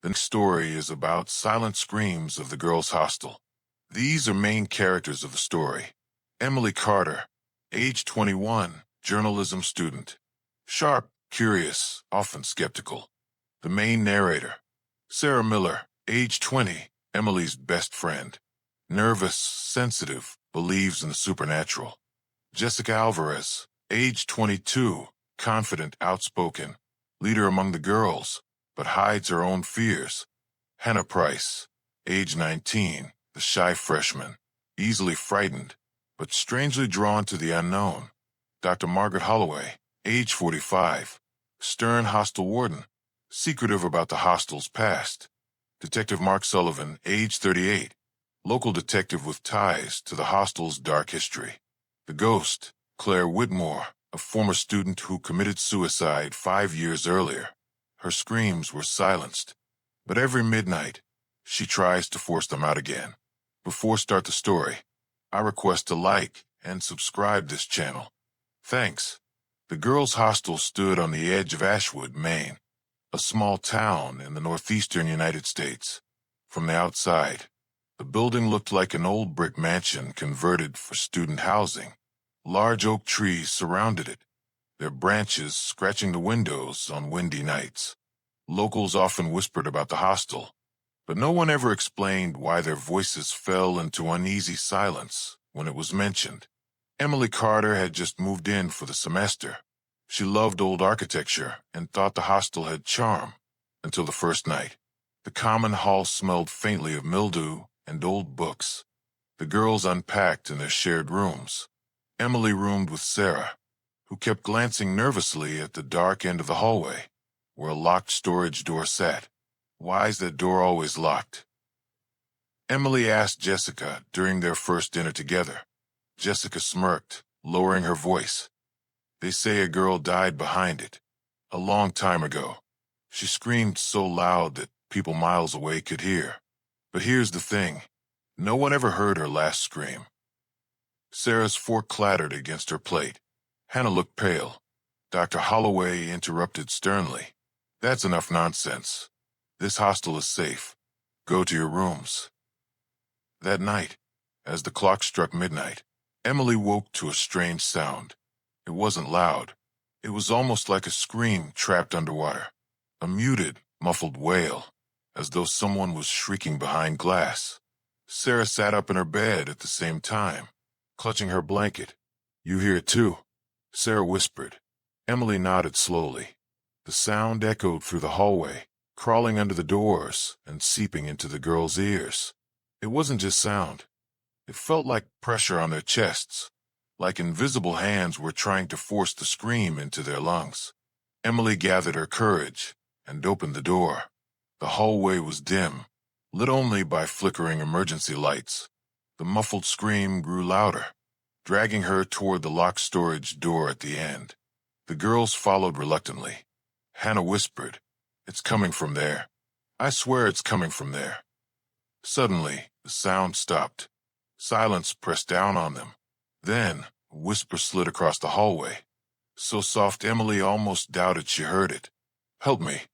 The next story is about silent screams of the Girls Hostel. These are main characters of the story. Emily Carter, age 21, journalism student. Sharp, curious, often skeptical. The main narrator. Sarah Miller, age 20, Emily's best friend. Nervous, sensitive, believes in the supernatural. Jessica Alvarez, age 22, confident, outspoken, leader among the girls, but hides her own fears. Hannah Price, age 19, the shy freshman, easily frightened, but strangely drawn to the unknown. Dr. Margaret Holloway, age 45, stern hostel warden, secretive about the hostel's past. Detective Mark Sullivan, age 38, local detective with ties to the hostel's dark history. The ghost, Claire Whitmore, a former student who committed suicide 5 years earlier. Her screams were silenced, but every midnight, she tries to force them out again. Before start the story, I request to like and subscribe this channel. Thanks. The Girls Hostel stood on the edge of Ashwood, Maine, a small town in the northeastern United States. From the outside, the building looked like an old brick mansion converted for student housing. Large oak trees surrounded it, their branches scratching the windows on windy nights. Locals often whispered about the hostel, but no one ever explained why their voices fell into uneasy silence when it was mentioned. Emily Carter had just moved in for the semester. She loved old architecture and thought the hostel had charm, until the first night. The common hall smelled faintly of mildew and old books. The girls unpacked in their shared rooms. Emily roomed with Sarah, who kept glancing nervously at the dark end of the hallway, where a locked storage door sat. Why is that door always locked? Emily asked Jessica during their first dinner together. Jessica smirked, lowering her voice. They say a girl died behind it, a long time ago. She screamed so loud that people miles away could hear. But here's the thing, no one ever heard her last scream. Sarah's fork clattered against her plate. Hannah looked pale. Dr. Holloway interrupted sternly. That's enough nonsense. This hostel is safe. Go to your rooms. That night, as the clock struck midnight, Emily woke to a strange sound. It wasn't loud. It was almost like a scream trapped underwater. A muted, muffled wail, as though someone was shrieking behind glass. Sarah sat up in her bed at the same time, clutching her blanket. You hear it too? Sarah whispered. Emily nodded slowly. The sound echoed through the hallway, crawling under the doors and seeping into the girls' ears. It wasn't just sound. It felt like pressure on their chests, like invisible hands were trying to force the scream into their lungs. Emily gathered her courage and opened the door. The hallway was dim, lit only by flickering emergency lights. The muffled scream grew louder, dragging her toward the locked storage door at the end. The girls followed reluctantly. Hannah whispered, "It's coming from there. I swear it's coming from there." Suddenly, the sound stopped. Silence pressed down on them. Then, a whisper slid across the hallway, so soft Emily almost doubted she heard it. "Help me."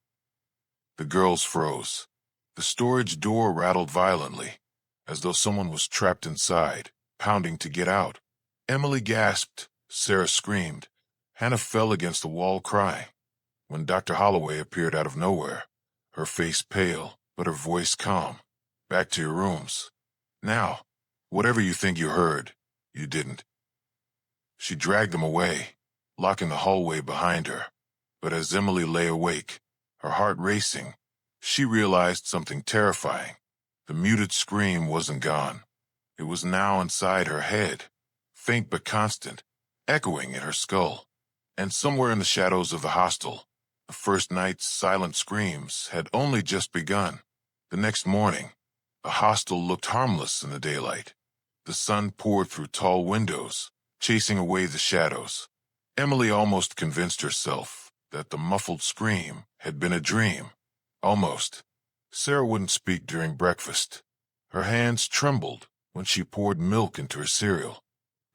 The girls froze. The storage door rattled violently, as though someone was trapped inside, pounding to get out. Emily gasped. Sarah screamed. Hannah fell against the wall crying. When Dr. Holloway appeared out of nowhere, her face pale, but her voice calm. "Back to your rooms. Now, whatever you think you heard, you didn't." She dragged them away, locking the hallway behind her. But as Emily lay awake, her heart racing, she realized something terrifying. The muted scream wasn't gone. It was now inside her head, faint but constant, echoing in her skull. And somewhere in the shadows of the hostel, the first night's silent screams had only just begun. The next morning, the hostel looked harmless in the daylight. The sun poured through tall windows, chasing away the shadows. Emily almost convinced herself that the muffled scream had been a dream. Almost. Sarah wouldn't speak during breakfast. Her hands trembled when she poured milk into her cereal.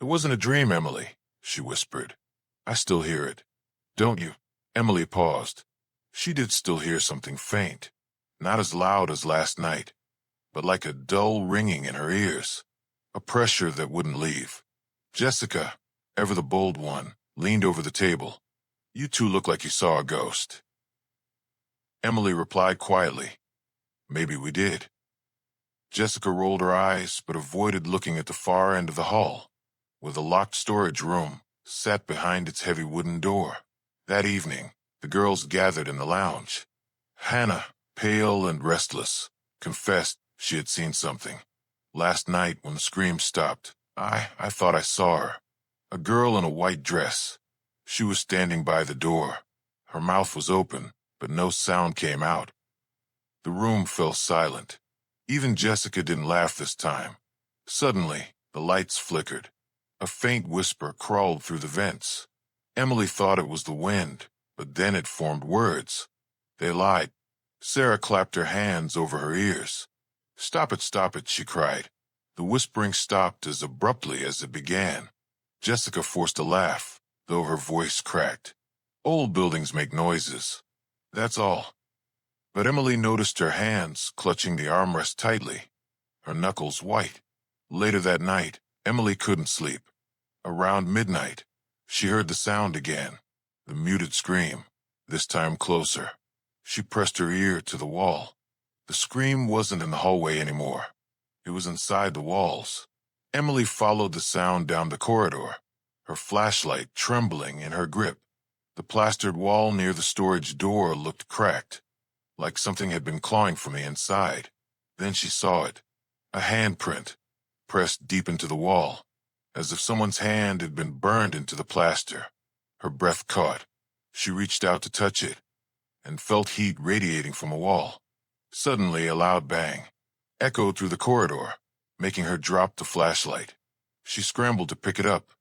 "It wasn't a dream, Emily," she whispered. "I still hear it." "Don't you?" Emily paused. She did still hear something faint, Not as loud as last night, but like a dull ringing in her ears, a pressure that wouldn't leave. Jessica, ever the bold one, leaned over the table. "You two look like you saw a ghost." Emily replied quietly, "Maybe we did." Jessica rolled her eyes but avoided looking at the far end of the hall, where the locked storage room sat behind its heavy wooden door. That evening, the girls gathered in the lounge. Hannah, pale and restless, confessed she had seen something. "Last night when the scream stopped, I thought I saw her. A girl in a white dress. She was standing by the door. Her mouth was open, but no sound came out." The room fell silent. Even Jessica didn't laugh this time. Suddenly, the lights flickered. A faint whisper crawled through the vents. Emily thought it was the wind, but then it formed words. They lied. Sarah clapped her hands over her ears. Stop it," she cried. The whispering stopped as abruptly as it began. Jessica forced a laugh, though her voice cracked. "Old buildings make noises. That's all." But Emily noticed her hands clutching the armrest tightly, her knuckles white. Later that night, Emily couldn't sleep. Around midnight, she heard the sound again, the muted scream, this time closer. She pressed her ear to the wall. The scream wasn't in the hallway anymore. It was inside the walls. Emily followed the sound down the corridor, her flashlight trembling in her grip. The plastered wall near the storage door looked cracked, like something had been clawing from the inside. Then she saw it, a handprint, pressed deep into the wall, as if someone's hand had been burned into the plaster. Her breath caught. She reached out to touch it, and felt heat radiating from a wall. Suddenly, a loud bang echoed through the corridor, making her drop the flashlight. She scrambled to pick it up,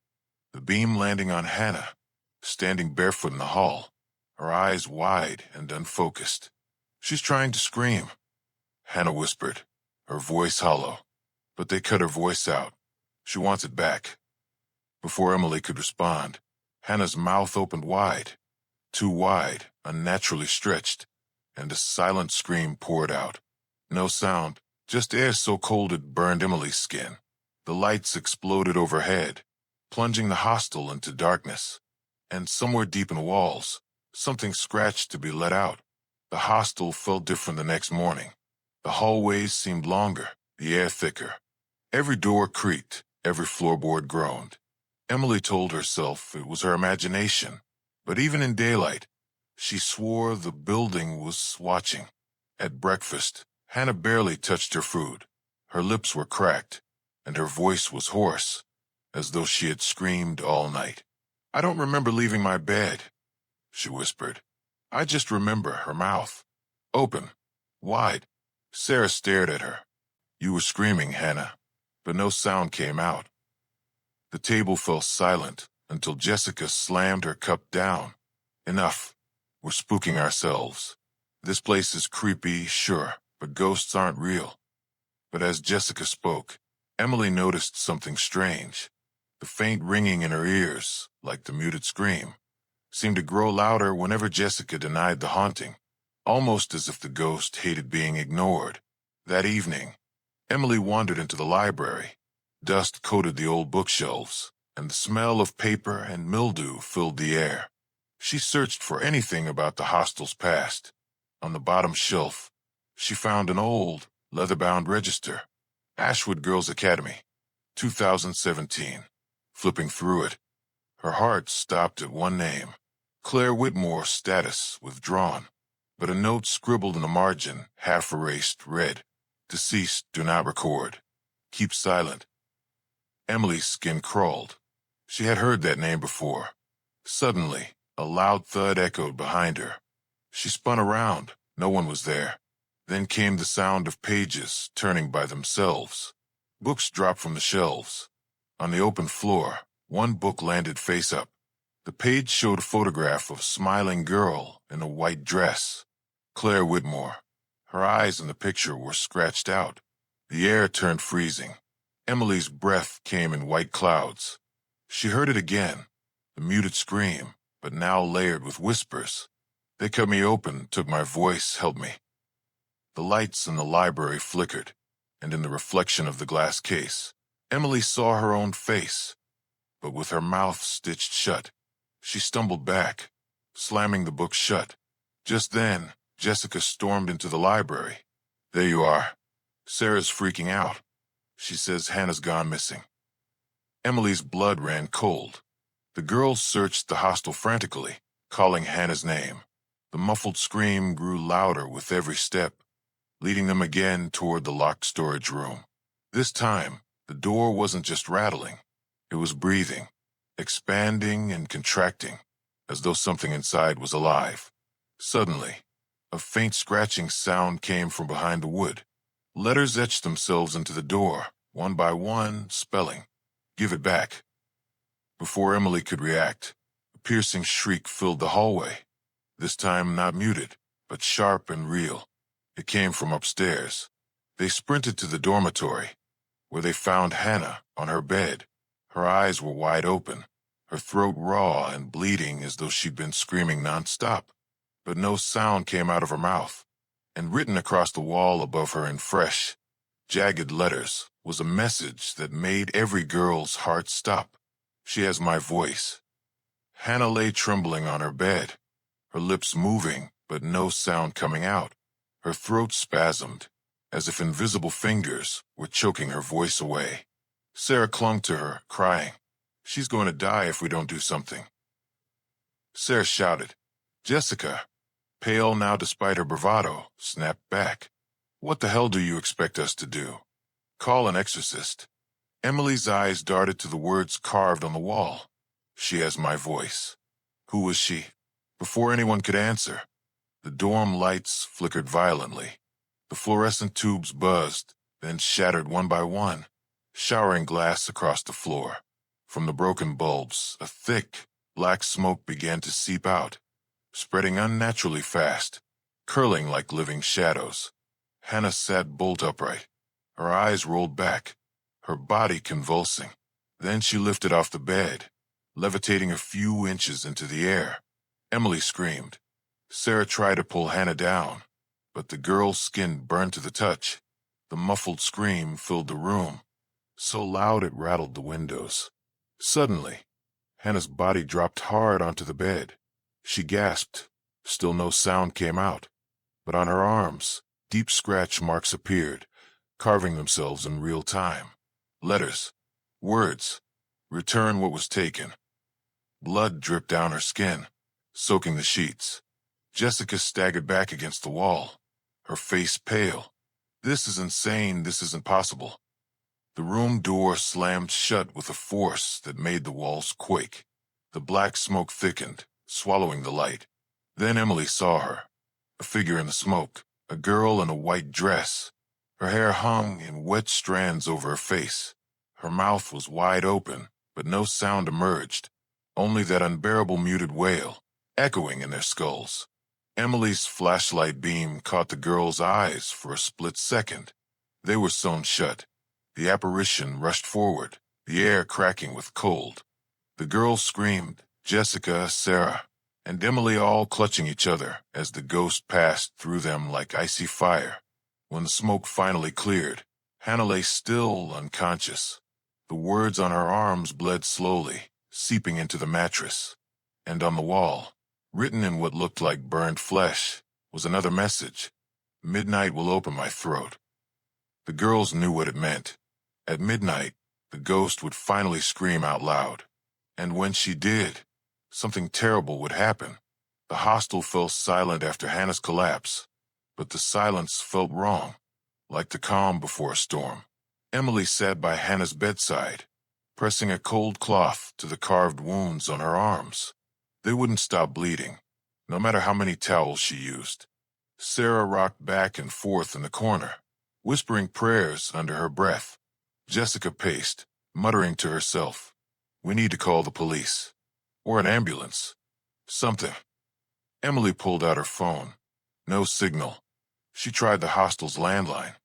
the beam landing on Hannah, standing barefoot in the hall, her eyes wide and unfocused. "She's trying to scream," Hannah whispered, her voice hollow. But they cut her voice out. "She wants it back." Before Emily could respond, Hannah's mouth opened wide, too wide, unnaturally stretched, and a silent scream poured out. No sound, just air so cold it burned Emily's skin. The lights exploded overhead, plunging the hostel into darkness. And somewhere deep in the walls, something scratched to be let out. The hostel felt different the next morning. The hallways seemed longer, the air thicker. Every door creaked, every floorboard groaned. Emily told herself it was her imagination, but even in daylight, she swore the building was watching. At breakfast, Hannah barely touched her food. Her lips were cracked, and her voice was hoarse, as though she had screamed all night. "I don't remember leaving my bed," she whispered. "I just remember her mouth. Open. Wide." Sarah stared at her. "You were screaming, Hannah," but no sound came out. The table fell silent until Jessica slammed her cup down. "Enough. We're spooking ourselves. This place is creepy, sure, but ghosts aren't real." But as Jessica spoke, Emily noticed something strange. The faint ringing in her ears, like the muted scream, seemed to grow louder whenever Jessica denied the haunting, almost as if the ghost hated being ignored. That evening, Emily wandered into the library. Dust coated the old bookshelves, and the smell of paper and mildew filled the air. She searched for anything about the hostel's past. On the bottom shelf, she found an old, leather-bound register. Ashwood Girls Academy, 2017. Flipping through it, her heart stopped at one name. Claire Whitmore, status withdrawn. But a note scribbled in the margin, half erased, read, "Deceased, do not record. Keep silent." Emily's skin crawled. She had heard that name before. Suddenly, a loud thud echoed behind her. She spun around. No one was there. Then came the sound of pages turning by themselves. Books dropped from the shelves. On the open floor, one book landed face up. The page showed a photograph of a smiling girl in a white dress. Claire Whitmore. Her eyes in the picture were scratched out. The air turned freezing. Emily's breath came in white clouds. She heard it again, the muted scream, but now layered with whispers. "They cut me open, took my voice, helped me." The lights in the library flickered, and in the reflection of the glass case, Emily saw her own face, but with her mouth stitched shut. She stumbled back, slamming the book shut. Just then, Jessica stormed into the library. "There you are. Sarah's freaking out. She says Hannah's gone missing." Emily's blood ran cold. The girls searched the hostel frantically, calling Hannah's name. The muffled scream grew louder with every step, leading them again toward the locked storage room. This time, the door wasn't just rattling. It was breathing, expanding and contracting, as though something inside was alive. Suddenly, a faint scratching sound came from behind the wood. Letters etched themselves into the door, one by one, spelling, "Give it back." Before Emily could react, a piercing shriek filled the hallway. This time not muted, but sharp and real. It came from upstairs. They sprinted to the dormitory, where they found Hannah on her bed. Her eyes were wide open, her throat raw and bleeding as though she'd been screaming nonstop. But no sound came out of her mouth, and written across the wall above her in fresh, jagged letters was a message that made every girl's heart stop. "She has my voice." Hannah lay trembling on her bed, her lips moving, but no sound coming out. Her throat spasmed, as if invisible fingers were choking her voice away. Sarah clung to her, crying, "She's going to die if we don't do something." Sarah shouted. Jessica, pale now despite her bravado, snapped back. "What the hell do you expect us to do? Call an exorcist." Emily's eyes darted to the words carved on the wall. "She has my voice." Who was she? Before anyone could answer, the dorm lights flickered violently. The fluorescent tubes buzzed, then shattered one by one, showering glass across the floor. From the broken bulbs, a thick, black smoke began to seep out, spreading unnaturally fast, curling like living shadows. Hannah sat bolt upright, her eyes rolled back, her body convulsing. Then she lifted off the bed, levitating a few inches into the air. Emily screamed. Sarah tried to pull Hannah down, but the girl's skin burned to the touch. The muffled scream filled the room, so loud it rattled the windows. Suddenly, Hannah's body dropped hard onto the bed. She gasped. Still no sound came out, but on her arms, deep scratch marks appeared, carving themselves in real time. Letters, words, return what was taken. Blood dripped down her skin, soaking the sheets. Jessica staggered back against the wall, her face pale. "This is insane. This isn't possible." The room door slammed shut with a force that made the walls quake. The black smoke thickened, swallowing the light. Then Emily saw her, a figure in the smoke, a girl in a white dress. Her hair hung in wet strands over her face. Her mouth was wide open, but no sound emerged, only that unbearable muted wail, echoing in their skulls. Emily's flashlight beam caught the girl's eyes for a split second. They were sewn shut. The apparition rushed forward, the air cracking with cold. The girls screamed, Jessica, Sarah, and Emily all clutching each other as the ghost passed through them like icy fire. When the smoke finally cleared, Hannah lay still, unconscious. The words on her arms bled slowly, seeping into the mattress. And on the wall, written in what looked like burned flesh, was another message. "Midnight will open my throat." The girls knew what it meant. At midnight, the ghost would finally scream out loud. And when she did, something terrible would happen. The hostel fell silent after Hannah's collapse, but the silence felt wrong, like the calm before a storm. Emily sat by Hannah's bedside, pressing a cold cloth to the carved wounds on her arms. They wouldn't stop bleeding, no matter how many towels she used. Sarah rocked back and forth in the corner, whispering prayers under her breath. Jessica paced, muttering to herself, "We need to call the police. Or an ambulance. Something." Emily pulled out her phone. No signal. She tried the hostel's landline.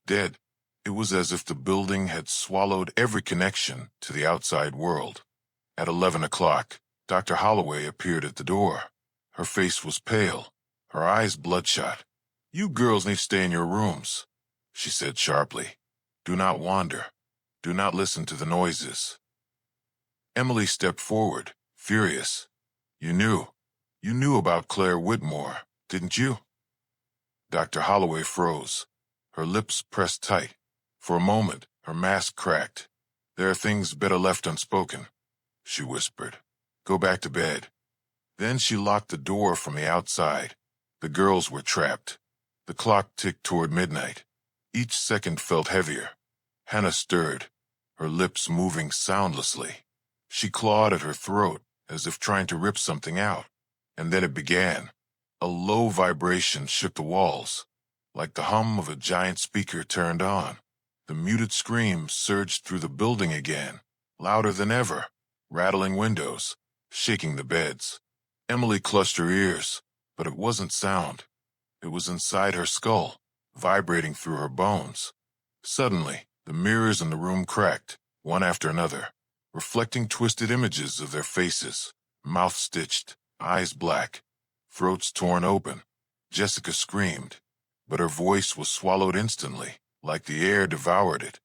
Dead. It was as if the building had swallowed every connection to the outside world. At 11 o'clock, Dr. Holloway appeared at the door. Her face was pale, her eyes bloodshot. You girls need to stay in your rooms, she said sharply. Do not wander. Do not listen to the noises. Emily stepped forward, furious. You knew about Claire Whitmore, didn't you? Dr. Holloway froze, her lips pressed tight. For a moment, her mask cracked. There are things better left unspoken, she whispered. Go back to bed. Then she locked the door from the outside. The girls were trapped. The clock ticked toward midnight. Each second felt heavier. Hannah stirred, her lips moving soundlessly. She clawed at her throat, as if trying to rip something out. And then it began. A low vibration shook the walls, like the hum of a giant speaker turned on. The muted scream surged through the building again, louder than ever, rattling windows, shaking the beds. Emily clutched her ears, but it wasn't sound. It was inside her skull, vibrating through her bones. Suddenly, the mirrors in the room cracked, one after another, reflecting twisted images of their faces, mouths stitched, eyes black, throats torn open. Jessica screamed, but her voice was swallowed instantly, like the air devoured it.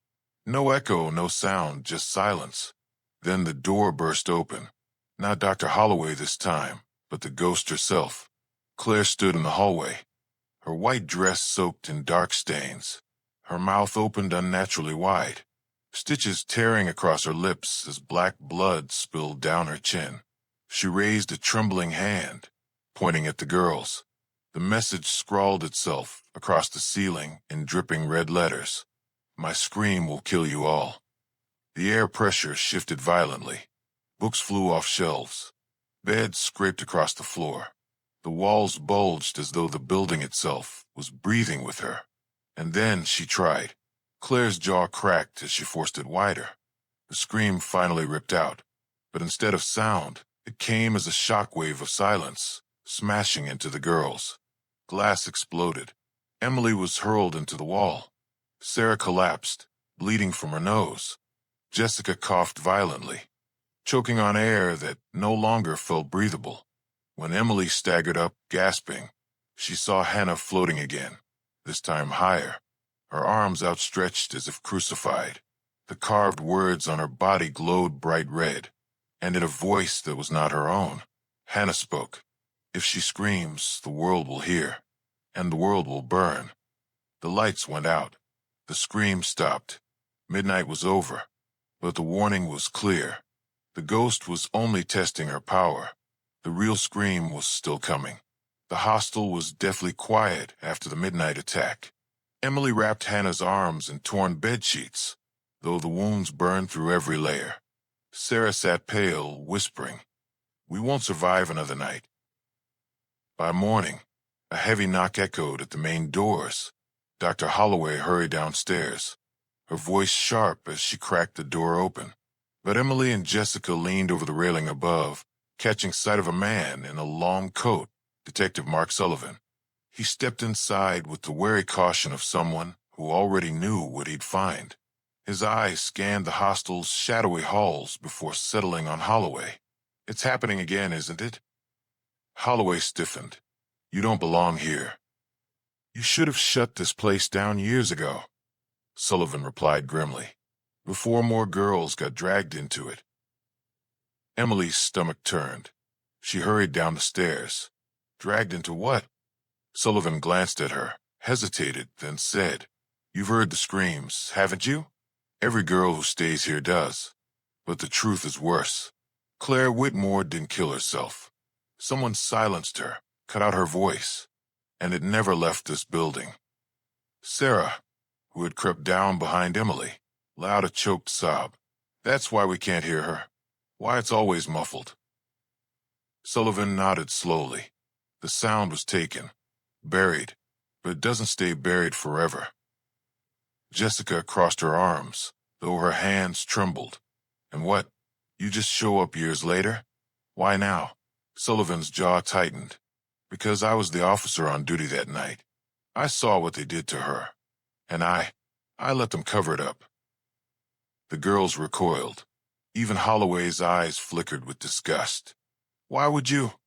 No echo, no sound, just silence. Then the door burst open. Not Dr. Holloway this time, but the ghost herself. Claire stood in the hallway, her white dress soaked in dark stains. Her mouth opened unnaturally wide, stitches tearing across her lips as black blood spilled down her chin. She raised a trembling hand, pointing at the girls. The message scrawled itself across the ceiling in dripping red letters. My scream will kill you all. The air pressure shifted violently. Books flew off shelves. Beds scraped across the floor. The walls bulged as though the building itself was breathing with her. And then she tried. Claire's jaw cracked as she forced it wider. The scream finally ripped out, but instead of sound, it came as a shockwave of silence, smashing into the girls. Glass exploded. Emily was hurled into the wall. Sarah collapsed, bleeding from her nose. Jessica coughed violently, choking on air that no longer felt breathable. When Emily staggered up, gasping, she saw Hannah floating again, this time higher, her arms outstretched as if crucified. The carved words on her body glowed bright red, and in a voice that was not her own, Hannah spoke. If she screams, the world will hear, and the world will burn. The lights went out. The scream stopped. Midnight was over, but the warning was clear. The ghost was only testing her power. The real scream was still coming. The hostel was deathly quiet after the midnight attack. Emily wrapped Hannah's arms in torn bedsheets, though the wounds burned through every layer. Sarah sat pale, whispering, "We won't survive another night." By morning, a heavy knock echoed at the main doors. Dr. Holloway hurried downstairs, her voice sharp as she cracked the door open. But Emily and Jessica leaned over the railing above, catching sight of a man in a long coat, Detective Mark Sullivan. He stepped inside with the wary caution of someone who already knew what he'd find. His eyes scanned the hostel's shadowy halls before settling on Holloway. "It's happening again, isn't it?" Holloway stiffened. "You don't belong here." "You should have shut this place down years ago," Sullivan replied grimly, "before more girls got dragged into it." Emily's stomach turned. She hurried down the stairs. "Dragged into what?" Sullivan glanced at her, hesitated, then said, "You've heard the screams, haven't you? Every girl who stays here does. But the truth is worse. Claire Whitmore didn't kill herself. Someone silenced her, cut out her voice, and it never left this building." Sarah, who had crept down behind Emily, let out a choked sob. "That's why we can't hear her. Why it's always muffled." Sullivan nodded slowly. The sound was taken, buried, but it doesn't stay buried forever. Jessica crossed her arms, though her hands trembled. "And what? You just show up years later? Why now?" Sullivan's jaw tightened. "Because I was the officer on duty that night. I saw what they did to her. And I let them cover it up." The girls recoiled. Even Holloway's eyes flickered with disgust. "Why would you?"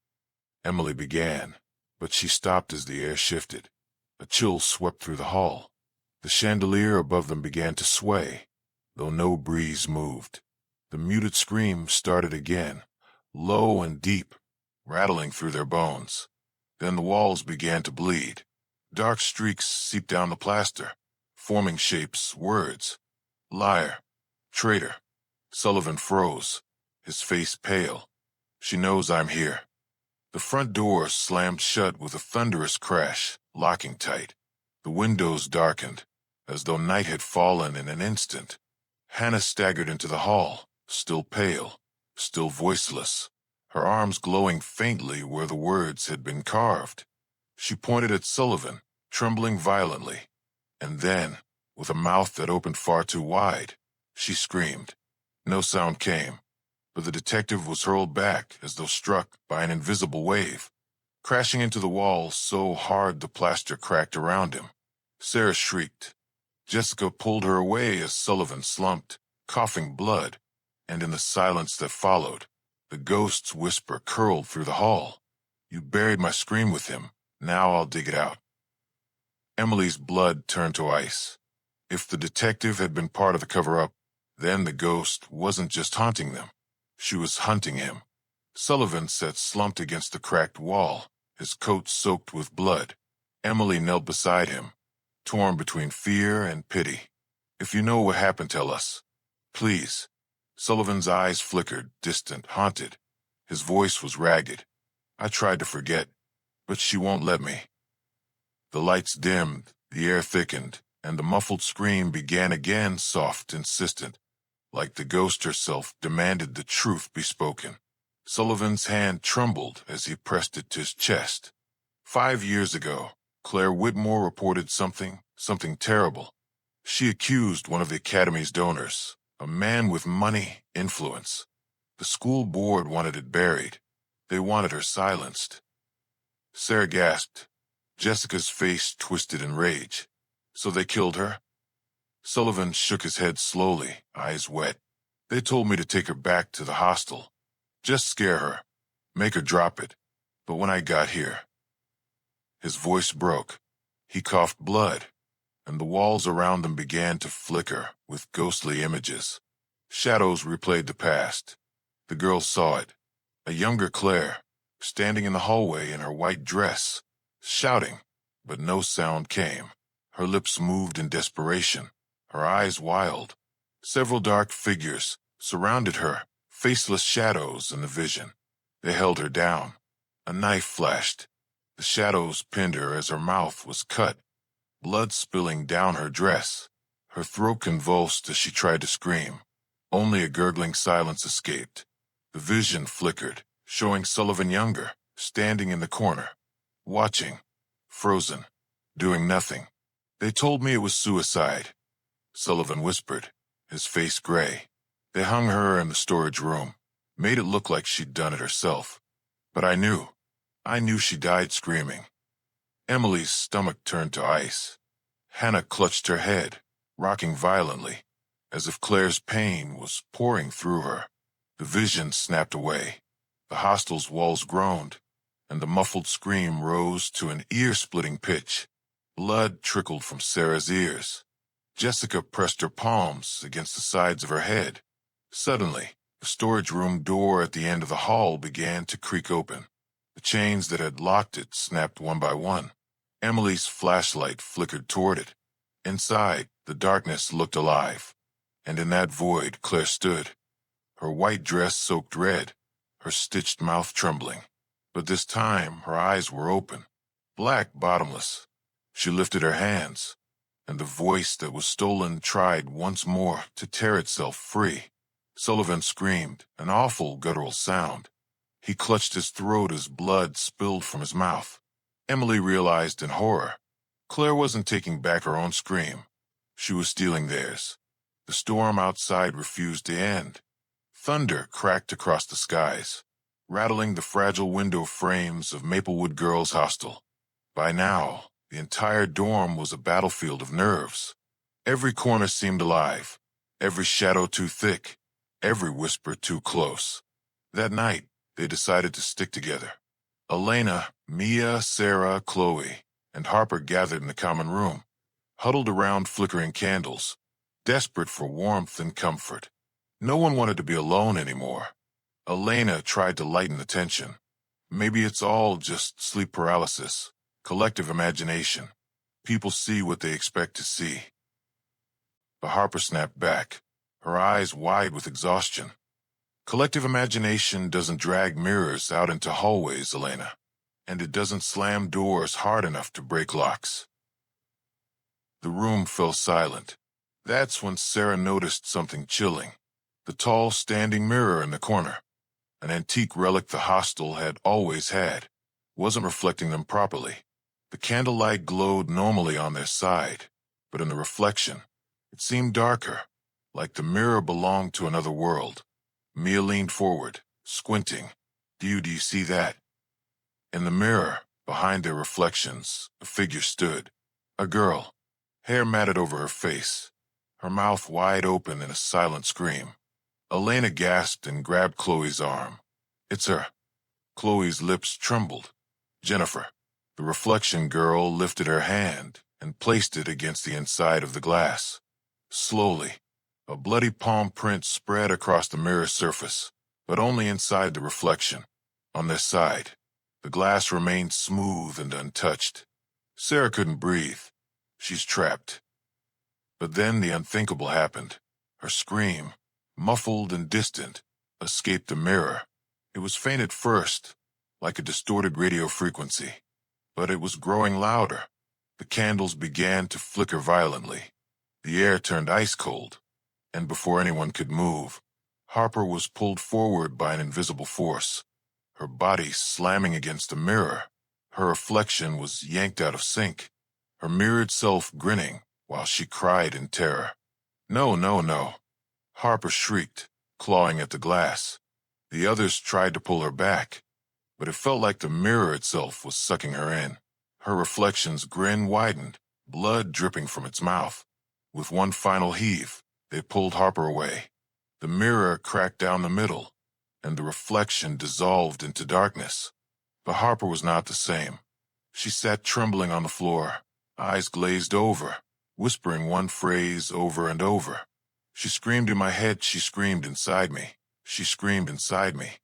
Emily began, but she stopped as the air shifted. A chill swept through the hall. The chandelier above them began to sway, though no breeze moved. The muted scream started again, low and deep, rattling through their bones. Then the walls began to bleed. Dark streaks seeped down the plaster, forming shapes, words. Liar. Traitor. Sullivan froze, his face pale. She knows I'm here. The front door slammed shut with a thunderous crash, locking tight. The windows darkened, as though night had fallen in an instant. Hannah staggered into the hall, still pale, still voiceless, her arms glowing faintly where the words had been carved. She pointed at Sullivan, trembling violently, and then, with a mouth that opened far too wide, she screamed. No sound came, but the detective was hurled back as though struck by an invisible wave, crashing into the wall so hard the plaster cracked around him. Sarah shrieked. Jessica pulled her away as Sullivan slumped, coughing blood, and in the silence that followed, the ghost's whisper curled through the hall. You buried my scream with him. Now I'll dig it out. Emily's blood turned to ice. If the detective had been part of the cover-up, then the ghost wasn't just haunting them. She was hunting him. Sullivan sat slumped against the cracked wall, his coat soaked with blood. Emily knelt beside him, torn between fear and pity. If you know what happened, tell us. Please. Sullivan's eyes flickered, distant, haunted. His voice was ragged. I tried to forget, but she won't let me. The lights dimmed, the air thickened, and the muffled scream began again, soft, insistent, like the ghost herself demanded the truth be spoken. Sullivan's hand trembled as he pressed it to his chest. 5 years ago, Claire Whitmore reported something terrible. She accused one of the Academy's donors, a man with money, influence. The school board wanted it buried. They wanted her silenced. Sarah gasped. Jessica's face twisted in rage. So they killed her? Sullivan shook his head slowly, eyes wet. They told me to take her back to the hostel. Just scare her. Make her drop it. But when I got here... His voice broke. He coughed blood, and the walls around them began to flicker with ghostly images. Shadows replayed the past. The girls saw it. A younger Claire, standing in the hallway in her white dress, shouting, but no sound came. Her lips moved in desperation, her eyes wild. Several dark figures surrounded her, faceless shadows in the vision. They held her down. A knife flashed. The shadows pinned her as her mouth was cut, blood spilling down her dress. Her throat convulsed as she tried to scream. Only a gurgling silence escaped. The vision flickered, showing Sullivan younger, standing in the corner, watching, frozen, doing nothing. They told me it was suicide, Sullivan whispered, his face gray. They hung her in the storage room, made it look like she'd done it herself. But I knew she died screaming. Emily's stomach turned to ice. Hannah clutched her head, rocking violently, as if Claire's pain was pouring through her. The vision snapped away. The hostel's walls groaned, and the muffled scream rose to an ear-splitting pitch. Blood trickled from Sarah's ears. Jessica pressed her palms against the sides of her head. Suddenly, the storage room door at the end of the hall began to creak open. The chains that had locked it snapped one by one. Emily's flashlight flickered toward it. Inside, the darkness looked alive. And in that void, Claire stood, her white dress soaked red, her stitched mouth trembling. But this time, her eyes were open, black, bottomless. She lifted her hands, and the voice that was stolen tried once more to tear itself free. Sullivan screamed, an awful guttural sound. He clutched his throat as blood spilled from his mouth. Emily realized in horror. Claire wasn't taking back her own scream. She was stealing theirs. The storm outside refused to end. Thunder cracked across the skies, rattling the fragile window frames of Maplewood Girls Hostel. By now, the entire dorm was a battlefield of nerves. Every corner seemed alive, every shadow too thick, every whisper too close. That night, they decided to stick together. Elena, Mia, Sarah, Chloe. and Harper gathered in the common room, huddled around flickering candles, desperate for warmth and comfort. No one wanted to be alone anymore. Elena tried to lighten the tension. Maybe it's all just sleep paralysis, collective imagination. People see what they expect to see. But Harper snapped back, her eyes wide with exhaustion. Collective imagination doesn't drag mirrors out into hallways, Elena, and it doesn't slam doors hard enough to break locks. The room fell silent. That's when Sarah noticed something chilling. The tall standing mirror in the corner. An antique relic the hostel had always had, wasn't reflecting them properly. The candlelight glowed normally on their side, but in the reflection, it seemed darker, like the mirror belonged to another world. Mia leaned forward, squinting. Do you see that? In the mirror, behind their reflections, a figure stood. A girl, hair matted over her face, her mouth wide open in a silent scream. Elena gasped and grabbed Chloe's arm. It's her. Chloe's lips trembled. Jennifer. The reflection girl lifted her hand and placed it against the inside of the glass. Slowly, a bloody palm print spread across the mirror surface, but only inside the reflection. On this side, the glass remained smooth and untouched. Sarah couldn't breathe. She's trapped. But then the unthinkable happened. Her scream, muffled and distant, escaped the mirror. It was faint at first, like a distorted radio frequency, but it was growing louder. The candles began to flicker violently. The air turned ice cold, and before anyone could move, Harper was pulled forward by an invisible force, her body slamming against the mirror. Her reflection was yanked out of sync, her mirrored self grinning while she cried in terror. No, no, no. Harper shrieked, clawing at the glass. The others tried to pull her back, but it felt like the mirror itself was sucking her in. Her reflection's grin widened, blood dripping from its mouth. With one final heave, they pulled Harper away. The mirror cracked down the middle, and the reflection dissolved into darkness. But Harper was not the same. She sat trembling on the floor, eyes glazed over, whispering one phrase over and over. She screamed in my head, she screamed inside me. She screamed inside me.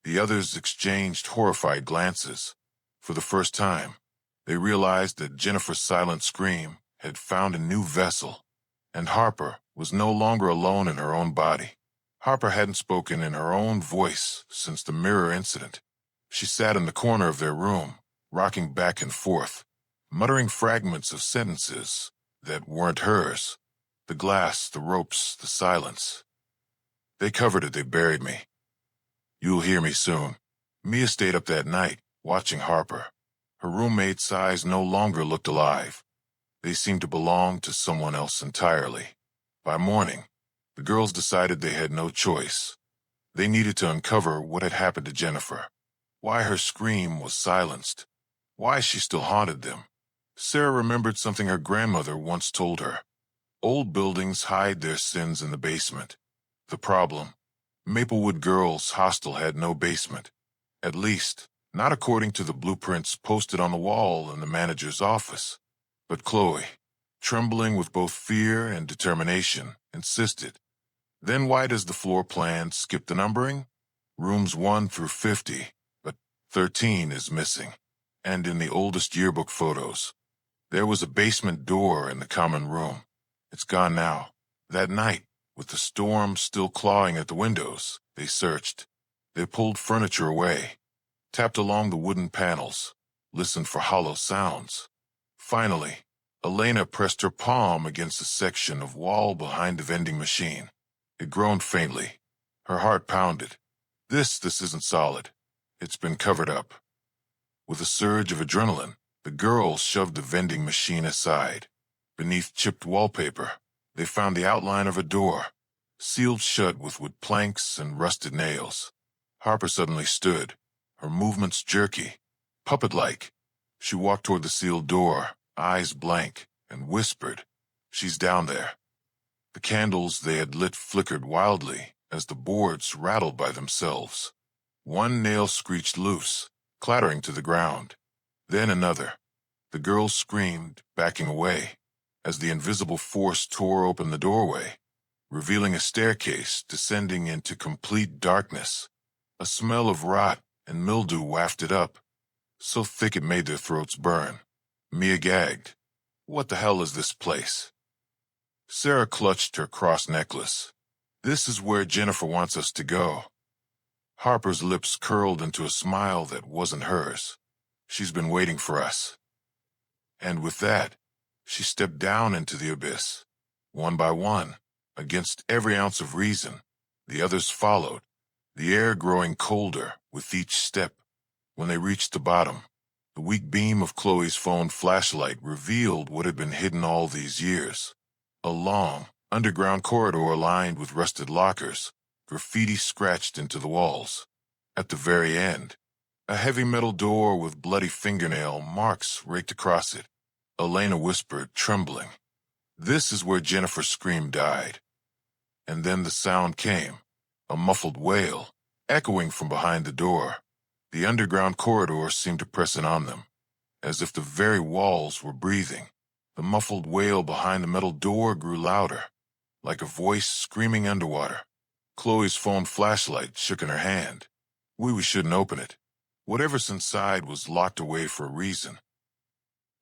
The others exchanged horrified glances. For the first time, they realized that Jennifer's silent scream had found a new vessel, and Harper was no longer alone in her own body. Harper hadn't spoken in her own voice since the mirror incident. She sat in the corner of their room, rocking back and forth, muttering fragments of sentences that weren't hers. The glass, the ropes, the silence. They covered it, they buried me. You'll hear me soon. Mia stayed up that night, watching Harper. Her roommate's eyes no longer looked alive. They seemed to belong to someone else entirely. By morning, the girls decided they had no choice. They needed to uncover what had happened to Jennifer, why her scream was silenced, why she still haunted them. Sarah remembered something her grandmother once told her. Old buildings hide their sins in the basement. The problem, Maplewood Girls Hostel had no basement. At least, not according to the blueprints posted on the wall in the manager's office. But Chloe, trembling with both fear and determination, insisted. Then why does the floor plan skip the numbering? Rooms 1 through 50, but 13 is missing. And in the oldest yearbook photos, there was a basement door in the common room. It's gone now. That night, with the storm still clawing at the windows, they searched. They pulled furniture away, tapped along the wooden panels, listened for hollow sounds. Finally, Elena pressed her palm against a section of wall behind the vending machine. It groaned faintly. Her heart pounded. This isn't solid. It's been covered up. With a surge of adrenaline, the girls shoved the vending machine aside. Beneath chipped wallpaper, they found the outline of a door, sealed shut with wood planks and rusted nails. Harper suddenly stood, her movements jerky, puppet-like. She walked toward the sealed door, eyes blank, and whispered, "She's down there." The candles they had lit flickered wildly as the boards rattled by themselves. One nail screeched loose, clattering to the ground. Then another. The girls screamed, backing away, as the invisible force tore open the doorway, revealing a staircase descending into complete darkness. A smell of rot and mildew wafted up, so thick it made their throats burn. Mia gagged. What the hell is this place? Sarah clutched her cross necklace. This is where Jennifer wants us to go. Harper's lips curled into a smile that wasn't hers. She's been waiting for us. And with that, she stepped down into the abyss. One by one, against every ounce of reason, the others followed, the air growing colder with each step. When they reached the bottom, the weak beam of Chloe's phone flashlight revealed what had been hidden all these years. A long, underground corridor lined with rusted lockers, graffiti scratched into the walls. At the very end, a heavy metal door with bloody fingernail marks raked across it. Elena whispered, trembling. This is where Jennifer's scream died. And then the sound came, a muffled wail, echoing from behind the door. The underground corridor seemed to press in on them, as if the very walls were breathing. The muffled wail behind the metal door grew louder, like a voice screaming underwater. Chloe's phone flashlight shook in her hand. We shouldn't open it. Whatever's inside was locked away for a reason.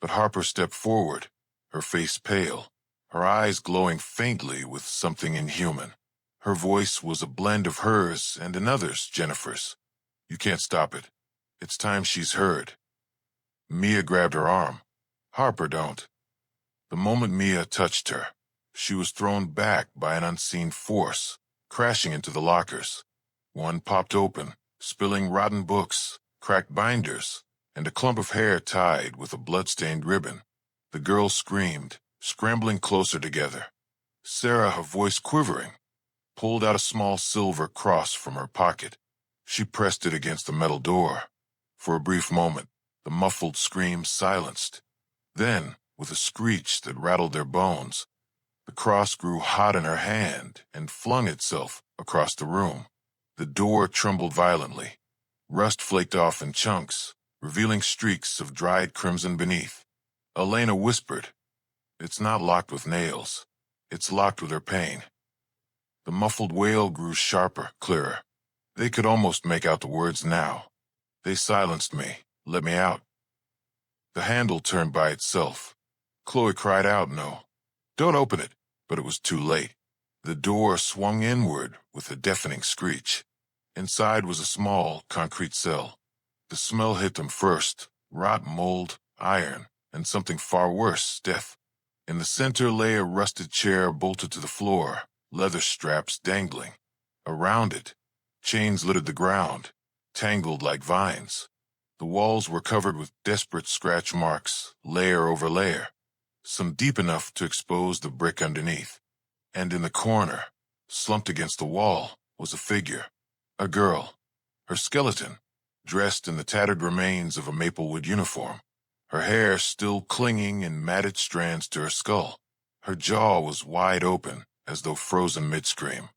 But Harper stepped forward, her face pale, her eyes glowing faintly with something inhuman. Her voice was a blend of hers and another's, Jennifer's. You can't stop it. It's time she's heard. Mia grabbed her arm. Harper, don't. The moment Mia touched her, she was thrown back by an unseen force, crashing into the lockers. One popped open, spilling rotten books, cracked binders, and a clump of hair tied with a blood-stained ribbon. The girls screamed, scrambling closer together. Sarah, her voice quivering, pulled out a small silver cross from her pocket. She pressed it against the metal door. For a brief moment, the muffled scream silenced. Then, with a screech that rattled their bones, the cross grew hot in her hand and flung itself across the room. The door trembled violently. Rust flaked off in chunks, revealing streaks of dried crimson beneath. Elena whispered, It's not locked with nails. It's locked with her pain. The muffled wail grew sharper, clearer. They could almost make out the words now. They silenced me. Let me out. The handle turned by itself. Chloe cried out, no. Don't open it. But it was too late. The door swung inward with a deafening screech. Inside was a small, concrete cell. The smell hit them first. Rot, mold, iron, and something far worse, death. In the center lay a rusted chair bolted to the floor, leather straps dangling. Around it, chains littered the ground, tangled like vines. The walls were covered with desperate scratch marks, layer over layer, some deep enough to expose the brick underneath. And in the corner, slumped against the wall, was a figure. A girl. Her skeleton, dressed in the tattered remains of a Maplewood uniform. Her hair still clinging in matted strands to her skull. Her jaw was wide open, as though frozen mid-scream.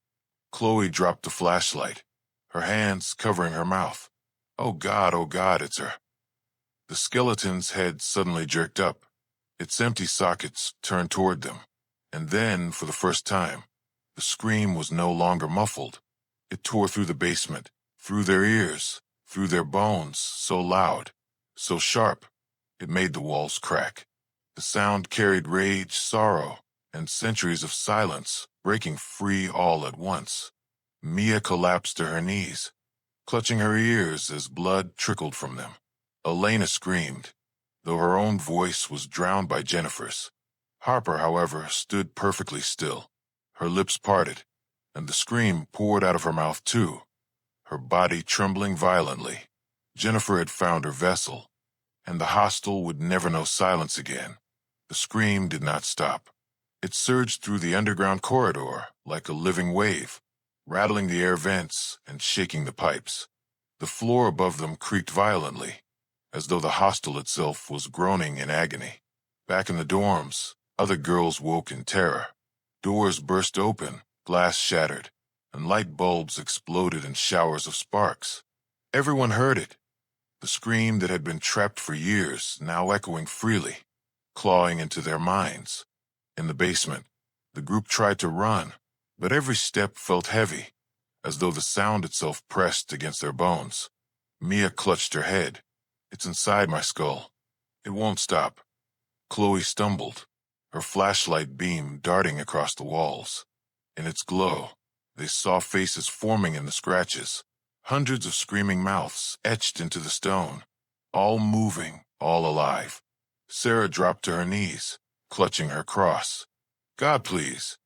Chloe dropped the flashlight, her hands covering her mouth. Oh God, it's her. The skeleton's head suddenly jerked up. Its empty sockets turned toward them. And then, for the first time, the scream was no longer muffled. It tore through the basement, through their ears, through their bones, so loud, so sharp, it made the walls crack. The sound carried rage, sorrow, and centuries of silence breaking free all at once. Mia collapsed to her knees, clutching her ears as blood trickled from them. Elena screamed, though her own voice was drowned by Jennifer's. Harper, however, stood perfectly still, her lips parted, and the scream poured out of her mouth too, her body trembling violently. Jennifer had found her vessel, and the hostel would never know silence again. The scream did not stop. It surged through the underground corridor like a living wave, rattling the air vents and shaking the pipes. The floor above them creaked violently, as though the hostel itself was groaning in agony. Back in the dorms, other girls woke in terror. Doors burst open, glass shattered, and light bulbs exploded in showers of sparks. Everyone heard it. The scream that had been trapped for years, now echoing freely, clawing into their minds. In the basement, the group tried to run, but every step felt heavy, as though the sound itself pressed against their bones. Mia clutched her head. It's inside my skull. It won't stop. Chloe stumbled, her flashlight beam darting across the walls. In its glow, they saw faces forming in the scratches, hundreds of screaming mouths etched into the stone, all moving, all alive. Sarah dropped to her knees, clutching her cross. God, please.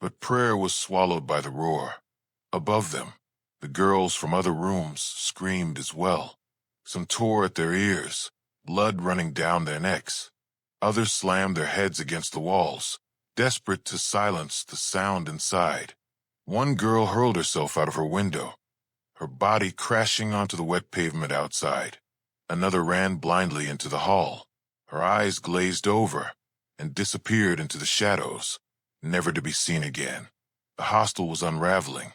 But prayer was swallowed by the roar. Above them, the girls from other rooms screamed as well. Some tore at their ears, blood running down their necks. Others slammed their heads against the walls, desperate to silence the sound inside. One girl hurled herself out of her window, her body crashing onto the wet pavement outside. Another ran blindly into the hall, her eyes glazed over, and disappeared into the shadows, never to be seen again. The hostel was unraveling.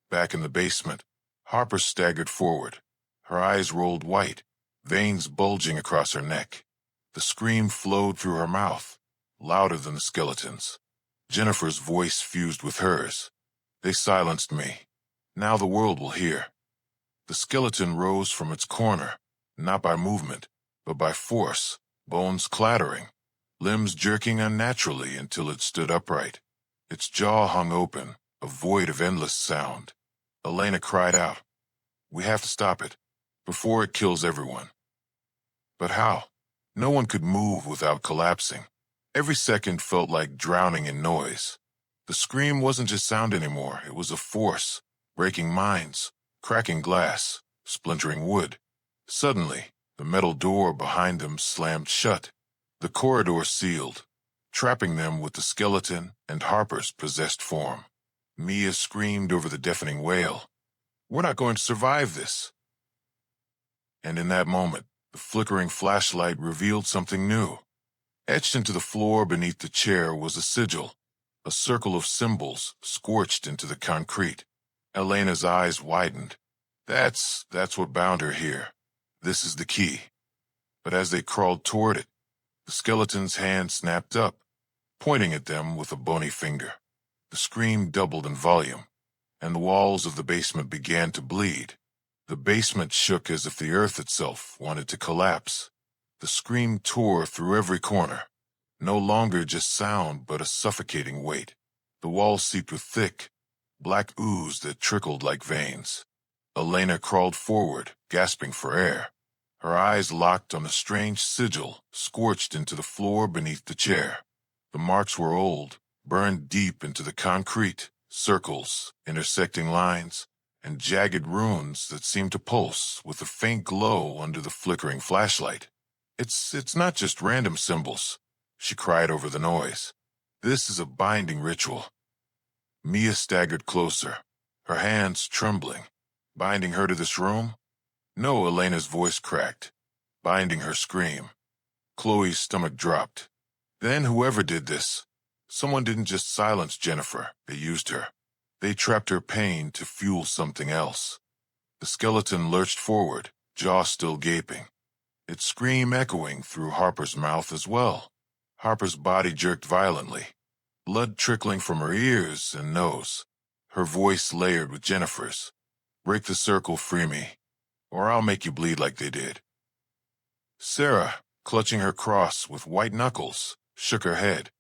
Back in the basement, Harper staggered forward, her eyes rolled white, veins bulging across her neck. The scream flowed through her mouth, louder than the skeleton's. Jennifer's voice fused with hers. They silenced me. Now the world will hear. The skeleton rose from its corner, not by movement, but by force, bones clattering, limbs jerking unnaturally until it stood upright. Its jaw hung open, a void of endless sound. Elena cried out, "We have to stop it, before it kills everyone." But how? No one could move without collapsing. Every second felt like drowning in noise. The scream wasn't just sound anymore, it was a force, breaking minds, cracking glass, splintering wood. Suddenly, the metal door behind them slammed shut. The corridor sealed, trapping them with the skeleton and Harper's possessed form. Mia screamed over the deafening wail, "We're not going to survive this." And in that moment, the flickering flashlight revealed something new. Etched into the floor beneath the chair was a sigil, a circle of symbols scorched into the concrete. Elena's eyes widened. That's what bound her here. This is the key. But as they crawled toward it, the skeleton's hand snapped up, pointing at them with a bony finger. The scream doubled in volume, and the walls of the basement began to bleed. The basement shook as if the earth itself wanted to collapse. The scream tore through every corner, no longer just sound but a suffocating weight. The walls seeped with thick, black ooze that trickled like veins. Elena crawled forward, gasping for air. Her eyes locked on the strange sigil scorched into the floor beneath the chair. The marks were old, burned deep into the concrete, circles, intersecting lines, and jagged runes that seemed to pulse with a faint glow under the flickering flashlight. It's not just random symbols," she cried over the noise. "This is a binding ritual." Mia staggered closer, her hands trembling. "Binding her to this room?" "No," Elena's voice cracked. "Binding her scream." Chloe's stomach dropped. Then whoever did this, someone didn't just silence Jennifer, they used her. They trapped her pain to fuel something else. The skeleton lurched forward, jaw still gaping, its scream echoing through Harper's mouth as well. Harper's body jerked violently, blood trickling from her ears and nose, her voice layered with Jennifer's. "Break the circle, free me, or I'll make you bleed like they did." Sarah, clutching her cross with white knuckles, shook her head.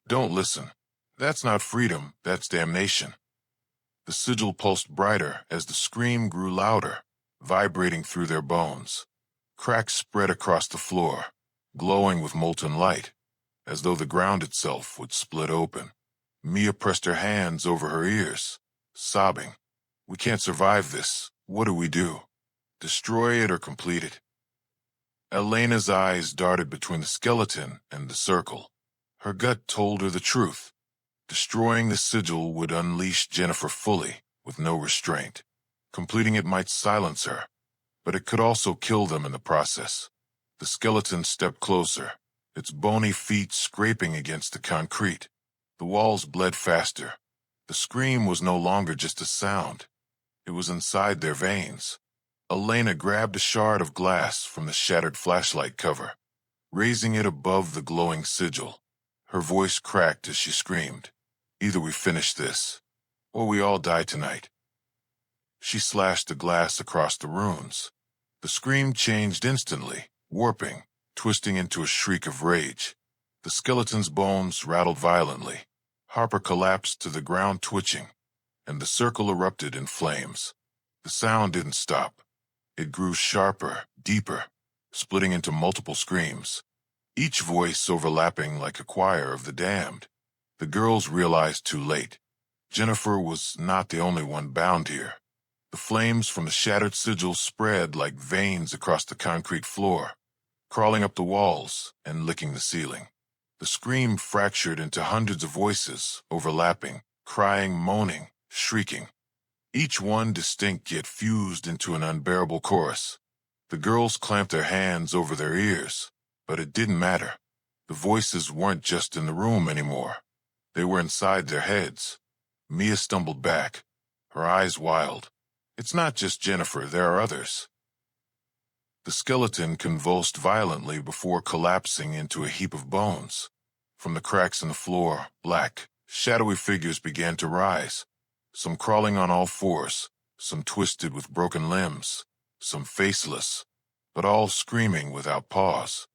"Don't listen. That's not freedom, that's damnation." The sigil pulsed brighter as the scream grew louder, vibrating through their bones. Cracks spread across the floor, glowing with molten light, as though the ground itself would split open. Mia pressed her hands over her ears, sobbing. "We can't survive this. What do we do? Destroy it or complete it?" Elena's eyes darted between the skeleton and the circle. Her gut told her the truth. Destroying the sigil would unleash Jennifer fully, with no restraint. Completing it might silence her, but it could also kill them in the process. The skeleton stepped closer, its bony feet scraping against the concrete. The walls bled faster. The scream was no longer just a sound. It was inside their veins, Elena grabbed a shard of glass from the shattered flashlight cover, raising it above the glowing sigil. Her voice cracked as she screamed, "Either we finish this, or we all die tonight." She slashed the glass across the runes. The scream changed instantly, warping, twisting into a shriek of rage. The skeleton's bones rattled violently. Harper collapsed to the ground twitching, and the circle erupted in flames. The sound didn't stop. It grew sharper, deeper, splitting into multiple screams, each voice overlapping like a choir of the damned. The girls realized too late. Jennifer was not the only one bound here. The flames from the shattered sigil spread like veins across the concrete floor, crawling up the walls and licking the ceiling. The scream fractured into hundreds of voices, overlapping, crying, moaning, shrieking. Each one distinct yet fused into an unbearable chorus. The girls clamped their hands over their ears, but it didn't matter. The voices weren't just in the room anymore. They were inside their heads. Mia stumbled back, her eyes wild. "It's not just Jennifer, there are others." The skeleton convulsed violently before collapsing into a heap of bones. From the cracks in the floor, black, shadowy figures began to rise, some crawling on all fours, some twisted with broken limbs, some faceless, but all screaming without pause.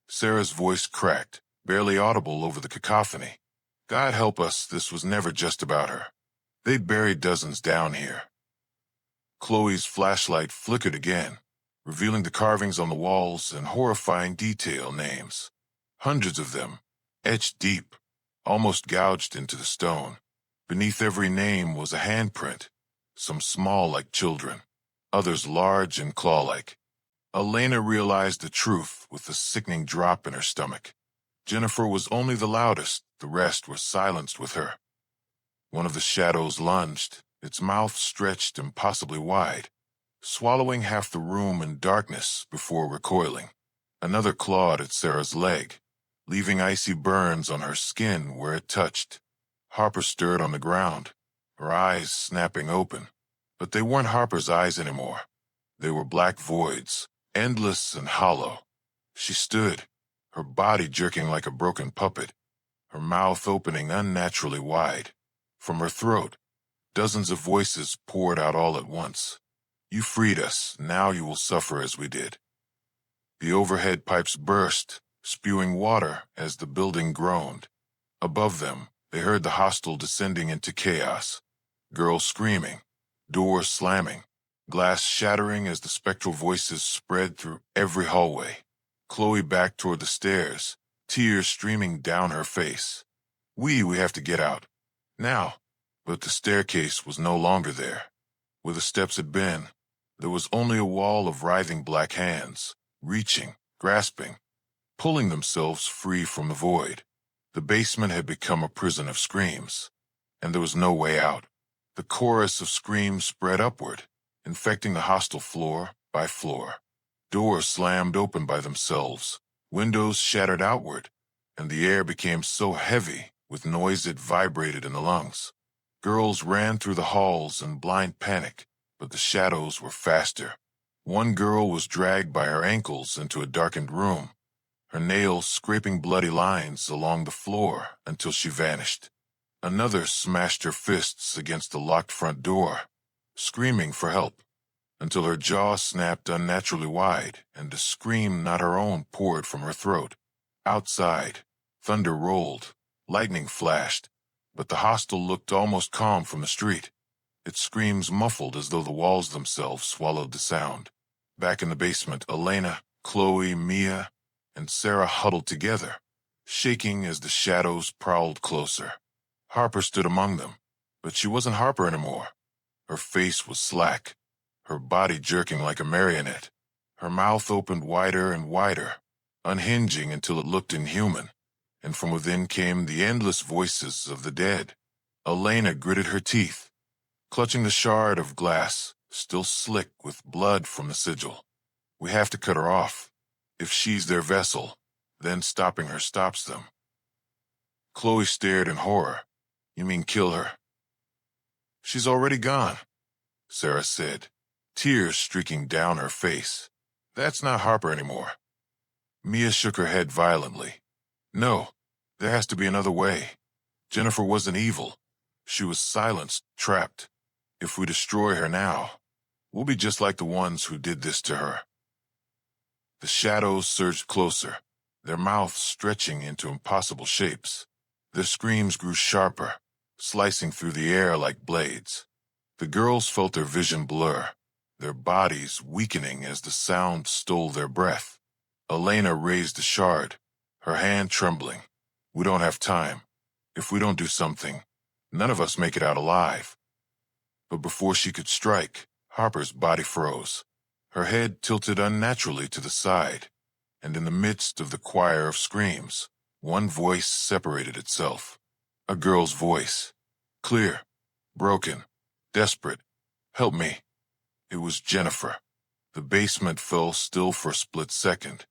Sarah's voice cracked, barely audible over the cacophony. God help us, this was never just about her. They'd buried dozens down here. Chloe's flashlight flickered again, revealing the carvings on the walls and horrifying detail names. Hundreds of them, etched deep, almost gouged into the stone. Beneath every name was a handprint, some small like children, others large and claw-like. Elena realized the truth with a sickening drop in her stomach. Jennifer was only the loudest, the rest were silenced with her. One of the shadows lunged, its mouth stretched impossibly wide, swallowing half the room in darkness before recoiling. Another clawed at Sarah's leg, leaving icy burns on her skin where it touched. Harper stirred on the ground, her eyes snapping open. But they weren't Harper's eyes anymore. They were black voids, endless and hollow. She stood, her body jerking like a broken puppet, her mouth opening unnaturally wide. From her throat, dozens of voices poured out all at once. "You freed us, now you will suffer as we did." The overhead pipes burst, spewing water as the building groaned. Above them, they heard the hostel descending into chaos. Girls screaming, doors slamming, glass shattering as the spectral voices spread through every hallway. Chloe backed toward the stairs, tears streaming down her face. We have to get out. Now." But the staircase was no longer there. Where the steps had been, there was only a wall of writhing black hands, reaching, grasping, pulling themselves free from the void. The basement had become a prison of screams, and there was no way out. The chorus of screams spread upward, infecting the hostel floor by floor. Doors slammed open by themselves, windows shattered outward, and the air became so heavy with noise it vibrated in the lungs. Girls ran through the halls in blind panic, but the shadows were faster. One girl was dragged by her ankles into a darkened room, her nails scraping bloody lines along the floor until she vanished. Another smashed her fists against the locked front door, screaming for help, until her jaw snapped unnaturally wide and a scream not her own poured from her throat. Outside, thunder rolled, lightning flashed, but the hostel looked almost calm from the street. Its screams muffled as though the walls themselves swallowed the sound. Back in the basement, Elena, Chloe, Mia, and Sarah huddled together, shaking as the shadows prowled closer. Harper stood among them, but she wasn't Harper anymore. Her face was slack, her body jerking like a marionette. Her mouth opened wider and wider, unhinging until it looked inhuman, and from within came the endless voices of the dead. Elena gritted her teeth, clutching the shard of glass, still slick with blood from the sigil. "We have to cut her off. If she's their vessel, then stopping her stops them." Chloe stared in horror. "You mean kill her?" "She's already gone," Sarah said, tears streaking down her face. That's not Harper anymore. Mia shook her head violently. No, there has to be another way. Jennifer wasn't evil. She was silenced, trapped. If we destroy her now, we'll be just like the ones who did this to her. The shadows surged closer, their mouths stretching into impossible shapes. Their screams grew sharper, slicing through the air like blades. The girls felt their vision blur, their bodies weakening as the sound stole their breath. Elena raised a shard, her hand trembling. We don't have time. If we don't do something, none of us make it out alive. But before she could strike, Harper's body froze. Her head tilted unnaturally to the side, and in the midst of the choir of screams, one voice separated itself. A girl's voice. Clear, broken, desperate. Help me. It was Jennifer. The basement fell still for a split second.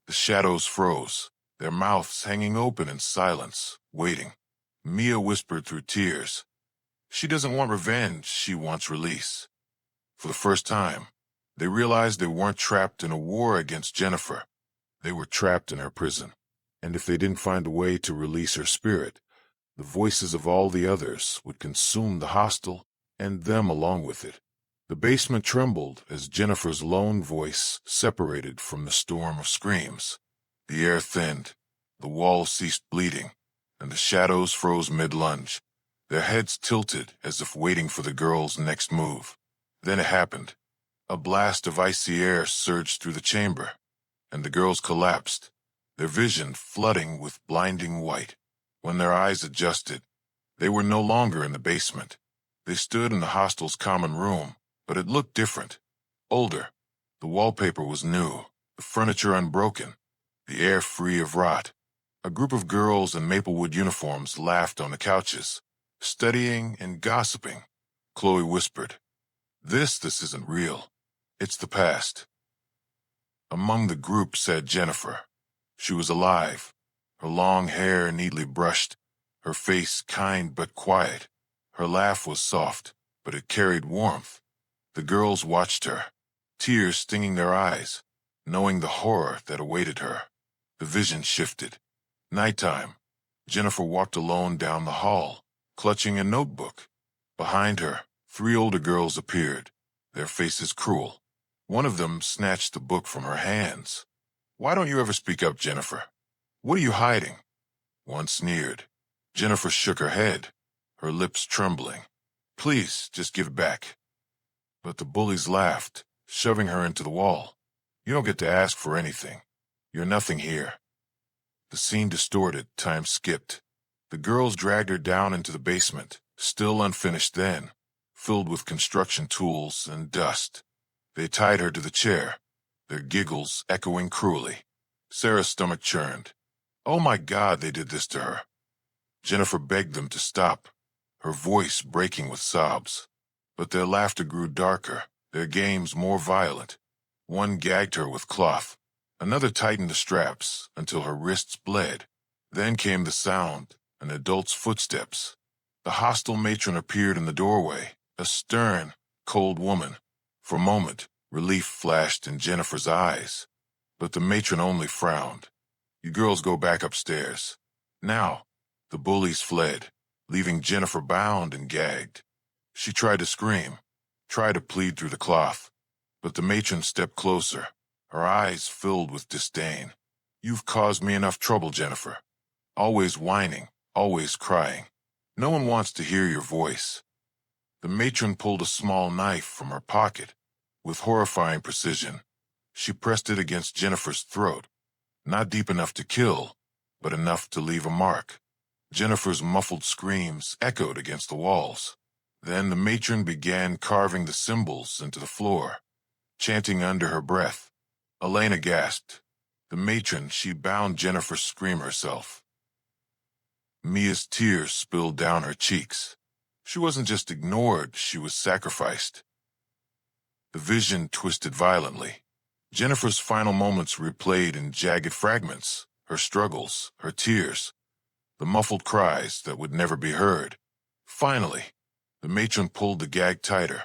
The shadows froze, their mouths hanging open in silence, waiting. Mia whispered through tears. She doesn't want revenge, she wants release. For the first time, they realized they weren't trapped in a war against Jennifer. They were trapped in her prison. And if they didn't find a way to release her spirit, the voices of all the others would consume the hostel and them along with it. The basement trembled as Jennifer's lone voice separated from the storm of screams. The air thinned, the walls ceased bleeding, and the shadows froze mid-lunge, their heads tilted as if waiting for the girl's next move. Then it happened. A blast of icy air surged through the chamber, and the girls collapsed, their vision flooding with blinding white. When their eyes adjusted, they were no longer in the basement. They stood in the hostel's common room, but it looked different. Older. The wallpaper was new, the furniture unbroken, the air free of rot. A group of girls in Maplewood uniforms laughed on the couches, studying and gossiping. Chloe whispered, This isn't real. It's the past." Among the group sat Jennifer. She was alive, her long hair neatly brushed, her face kind but quiet. Her laugh was soft, but it carried warmth. The girls watched her, tears stinging their eyes, knowing the horror that awaited her. The vision shifted. Nighttime. Jennifer walked alone down the hall, clutching a notebook. Behind her, 3 older girls appeared, their faces cruel. One of them snatched the book from her hands. "Why don't you ever speak up, Jennifer? What are you hiding?" One sneered. Jennifer shook her head, her lips trembling. "Please, just give it back." But the bullies laughed, shoving her into the wall. "You don't get to ask for anything. You're nothing here." The scene distorted, time skipped. The girls dragged her down into the basement, still unfinished then, filled with construction tools and dust. They tied her to the chair, their giggles echoing cruelly. Sarah's stomach churned. Oh my God, they did this to her. Jennifer begged them to stop, her voice breaking with sobs. But their laughter grew darker, their games more violent. One gagged her with cloth. Another tightened the straps until her wrists bled. Then came the sound, an adult's footsteps. The hostel matron appeared in the doorway, a stern, cold woman. For a moment, relief flashed in Jennifer's eyes. But the matron only frowned. "You girls go back upstairs." Now, the bullies fled, leaving Jennifer bound and gagged. She tried to scream, tried to plead through the cloth. But the matron stepped closer, her eyes filled with disdain. "You've caused me enough trouble, Jennifer. Always whining, always crying. No one wants to hear your voice." The matron pulled a small knife from her pocket. With horrifying precision, she pressed it against Jennifer's throat. Not deep enough to kill, but enough to leave a mark. Jennifer's muffled screams echoed against the walls. Then the matron began carving the symbols into the floor, chanting under her breath. Elena gasped. The matron, she bound Jennifer's scream herself. Mia's tears spilled down her cheeks. She wasn't just ignored, she was sacrificed. The vision twisted violently. Jennifer's final moments replayed in jagged fragments, her struggles, her tears, the muffled cries that would never be heard. Finally, the matron pulled the gag tighter,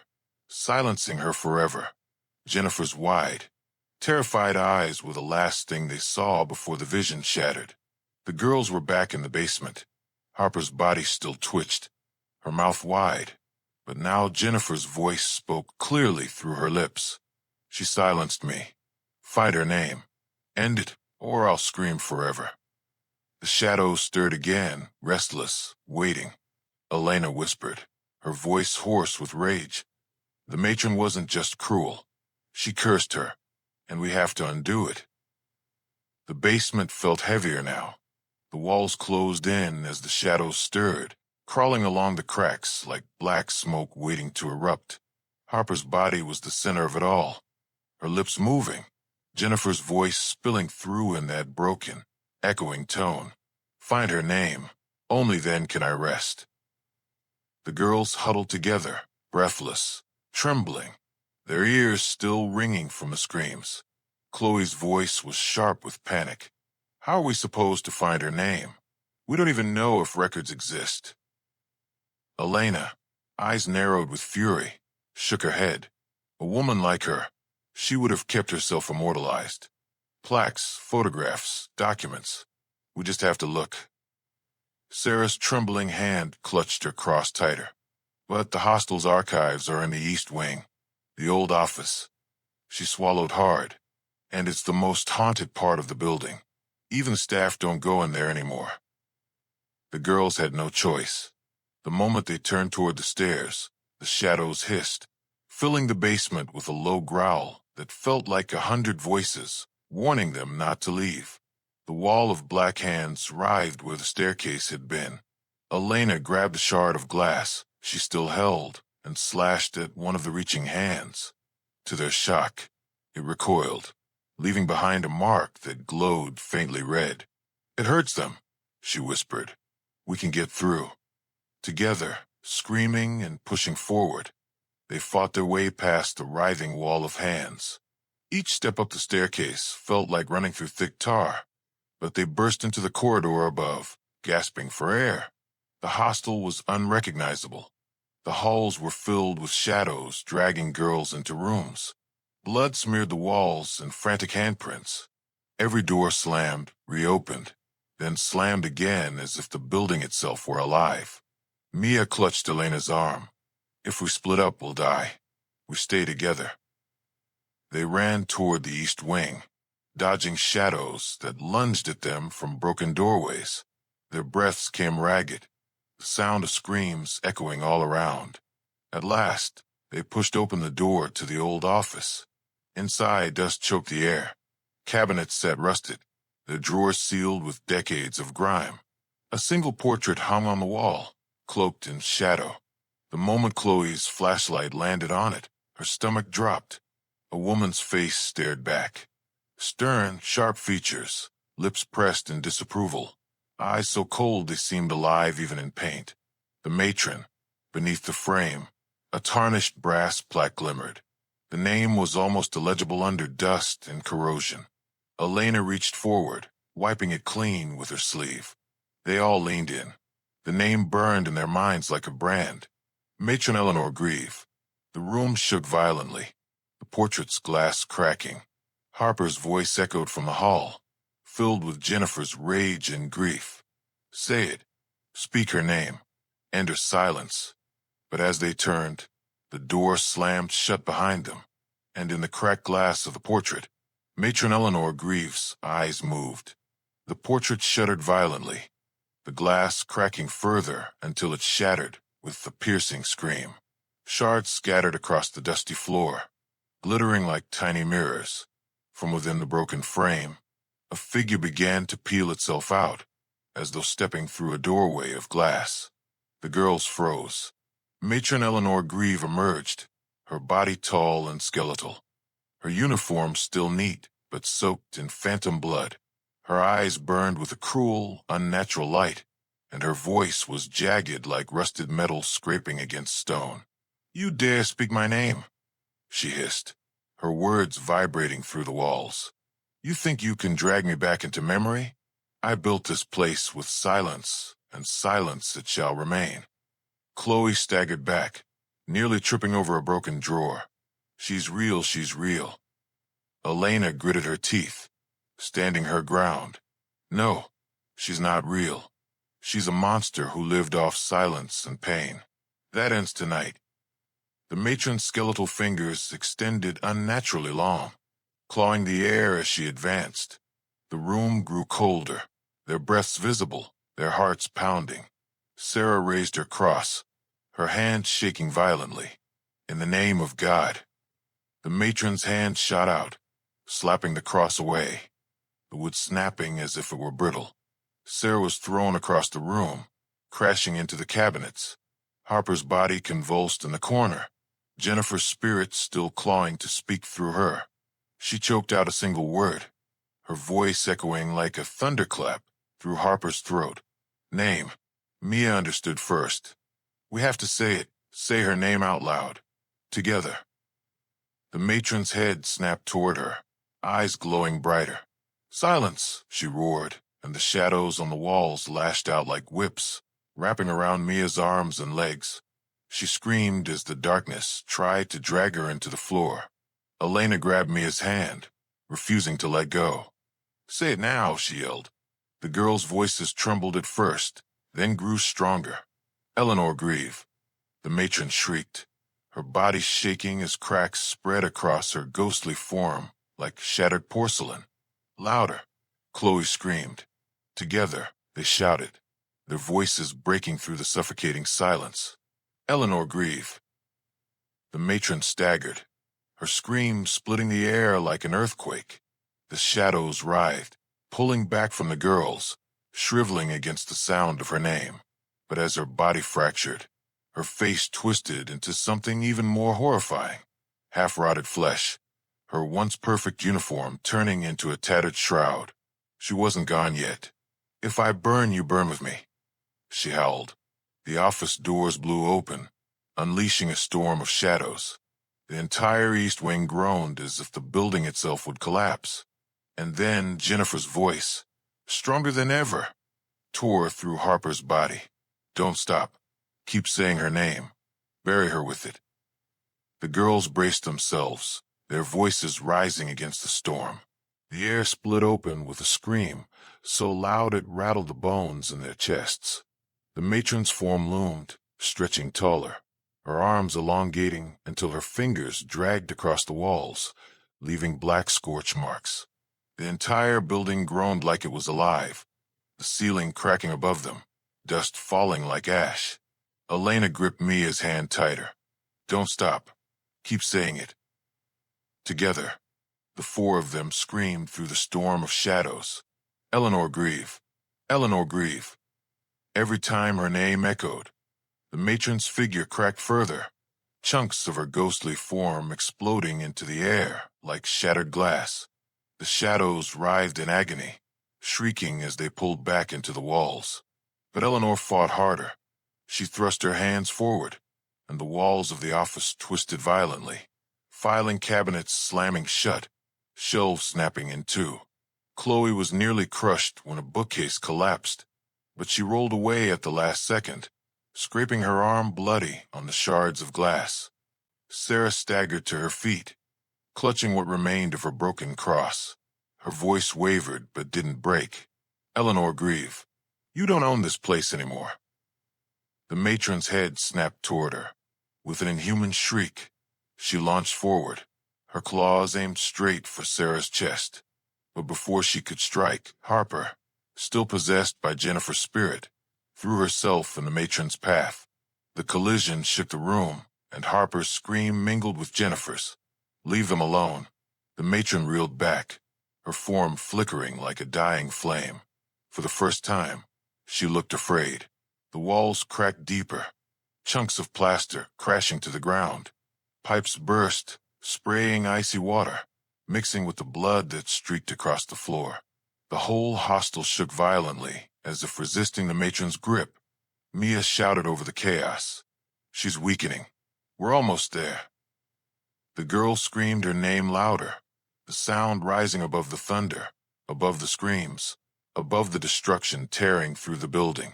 silencing her forever. Jennifer's wide, terrified eyes were the last thing they saw before the vision shattered. The girls were back in the basement. Harper's body still twitched, her mouth wide, but now Jennifer's voice spoke clearly through her lips. She silenced me. Find her name. End it, or I'll scream forever. The shadows stirred again, restless, waiting. Elena whispered, her voice hoarse with rage. The matron wasn't just cruel. She cursed her, and we have to undo it. The basement felt heavier now. The walls closed in as the shadows stirred, crawling along the cracks like black smoke waiting to erupt. Harper's body was the center of it all, her lips moving, Jennifer's voice spilling through in that broken, echoing tone. Find her name. Only then can I rest. The girls huddled together, breathless, trembling, their ears still ringing from the screams. Chloe's voice was sharp with panic. How are we supposed to find her name? We don't even know if records exist. Elena, eyes narrowed with fury, shook her head. A woman like her, she would have kept herself immortalized. Plaques, photographs, documents. We just have to look. Sarah's trembling hand clutched her cross tighter. But the hostel's archives are in the East Wing, the old office. She swallowed hard, and it's the most haunted part of the building. Even staff don't go in there anymore. The girls had no choice. The moment they turned toward the stairs, the shadows hissed, filling the basement with a low growl that felt like 100 voices, warning them not to leave. The wall of black hands writhed where the staircase had been. Elena grabbed a shard of glass she still held and slashed at one of the reaching hands. To their shock, it recoiled, leaving behind a mark that glowed faintly red. It hurts them, she whispered. We can get through. Together, screaming and pushing forward, they fought their way past the writhing wall of hands. Each step up the staircase felt like running through thick tar, but they burst into the corridor above, gasping for air. The hostel was unrecognizable. The halls were filled with shadows dragging girls into rooms. Blood smeared the walls and frantic handprints. Every door slammed, reopened, then slammed again as if the building itself were alive. Mia clutched Elena's arm. If we split up, we'll die. We stay together. They ran toward the East Wing, dodging shadows that lunged at them from broken doorways. Their breaths came ragged, the sound of screams echoing all around. At last, they pushed open the door to the old office. Inside, dust choked the air. Cabinets sat rusted, their drawers sealed with decades of grime. A single portrait hung on the wall, cloaked in shadow. The moment Chloe's flashlight landed on it, her stomach dropped. A woman's face stared back. Stern, sharp features, lips pressed in disapproval, eyes so cold they seemed alive even in paint. The matron, beneath the frame, a tarnished brass plaque glimmered. The name was almost illegible under dust and corrosion. Elena reached forward, wiping it clean with her sleeve. They all leaned in. The name burned in their minds like a brand. Matron Eleanor Grieve. The room shook violently, the portrait's glass cracking. Harper's voice echoed from the hall, filled with Jennifer's rage and grief. Say it. Speak her name. End her silence. But as they turned, the door slammed shut behind them, and in the cracked glass of the portrait, Matron Eleanor Grieve's eyes moved. The portrait shuddered violently, the glass cracking further until it shattered with a piercing scream. Shards scattered across the dusty floor, glittering like tiny mirrors. From within the broken frame, a figure began to peel itself out, as though stepping through a doorway of glass. The girls froze. Matron Eleanor Grieve emerged, her body tall and skeletal. Her uniform still neat, but soaked in phantom blood. Her eyes burned with a cruel, unnatural light, and her voice was jagged like rusted metal scraping against stone. You dare speak my name? She hissed, her words vibrating through the walls. You think you can drag me back into memory? I built this place with silence, and silence it shall remain. Chloe staggered back, nearly tripping over a broken drawer. She's real, she's real. Elena gritted her teeth, standing her ground. No, she's not real. She's a monster who lived off silence and pain. That ends tonight. The matron's skeletal fingers extended unnaturally long, clawing the air as she advanced. The room grew colder, their breaths visible, their hearts pounding. Sarah raised her cross, her hand shaking violently. In the name of God. The matron's hand shot out, slapping the cross away, the wood snapping as if it were brittle. Sarah was thrown across the room, crashing into the cabinets. Harper's body convulsed in the corner, Jennifer's spirit still clawing to speak through her. She choked out a single word, her voice echoing like a thunderclap through Harper's throat. Name. Mia understood first. We have to say it, say her name out loud. Together. The matron's head snapped toward her, eyes glowing brighter. Silence, she roared, and the shadows on the walls lashed out like whips, wrapping around Mia's arms and legs. She screamed as the darkness tried to drag her into the floor. Elena grabbed Mia's hand, refusing to let go. Say it now, she yelled. The girls' voices trembled at first, then grew stronger. Eleanor Grieve. The matron shrieked, her body shaking as cracks spread across her ghostly form like shattered porcelain. Louder, Chloe screamed. Together, they shouted, their voices breaking through the suffocating silence. Eleanor Grieve. The matron staggered, her scream splitting the air like an earthquake. The shadows writhed, pulling back from the girls, shriveling against the sound of her name. But as her body fractured, her face twisted into something even more horrifying. Half-rotted flesh, her once perfect uniform turning into a tattered shroud. She wasn't gone yet. If I burn, you burn with me, she howled. The office doors blew open, unleashing a storm of shadows. The entire East Wing groaned as if the building itself would collapse. And then Jennifer's voice, stronger than ever, tore through Harper's body. Don't stop. Keep saying her name. Bury her with it. The girls braced themselves, their voices rising against the storm. The air split open with a scream, so loud it rattled the bones in their chests. The matron's form loomed, stretching taller, her arms elongating until her fingers dragged across the walls, leaving black scorch marks. The entire building groaned like it was alive, the ceiling cracking above them, dust falling like ash. Elena gripped Mia's hand tighter. Don't stop. Keep saying it. Together, the four of them screamed through the storm of shadows. Eleanor Grieve. Eleanor Grieve. Every time her name echoed, the matron's figure cracked further, chunks of her ghostly form exploding into the air like shattered glass. The shadows writhed in agony, shrieking as they pulled back into the walls. But Eleanor fought harder. She thrust her hands forward, and the walls of the office twisted violently, filing cabinets slamming shut, shelves snapping in two. Chloe was nearly crushed when a bookcase collapsed, but she rolled away at the last second, scraping her arm bloody on the shards of glass. Sarah staggered to her feet, clutching what remained of her broken cross. Her voice wavered but didn't break. Eleanor Grieve, you don't own this place anymore. The matron's head snapped toward her. With an inhuman shriek, she launched forward, her claws aimed straight for Sarah's chest. But before she could strike, Harper, still possessed by Jennifer's spirit, threw herself in the matron's path. The collision shook the room, and Harper's scream mingled with Jennifer's. Leave them alone. The matron reeled back, her form flickering like a dying flame. For the first time, she looked afraid. The walls cracked deeper, chunks of plaster crashing to the ground. Pipes burst, spraying icy water, mixing with the blood that streaked across the floor. The whole hostel shook violently, as if resisting the matron's grip. Mia shouted over the chaos. She's weakening. We're almost there. The girl screamed her name louder, the sound rising above the thunder, above the screams, above the destruction tearing through the building.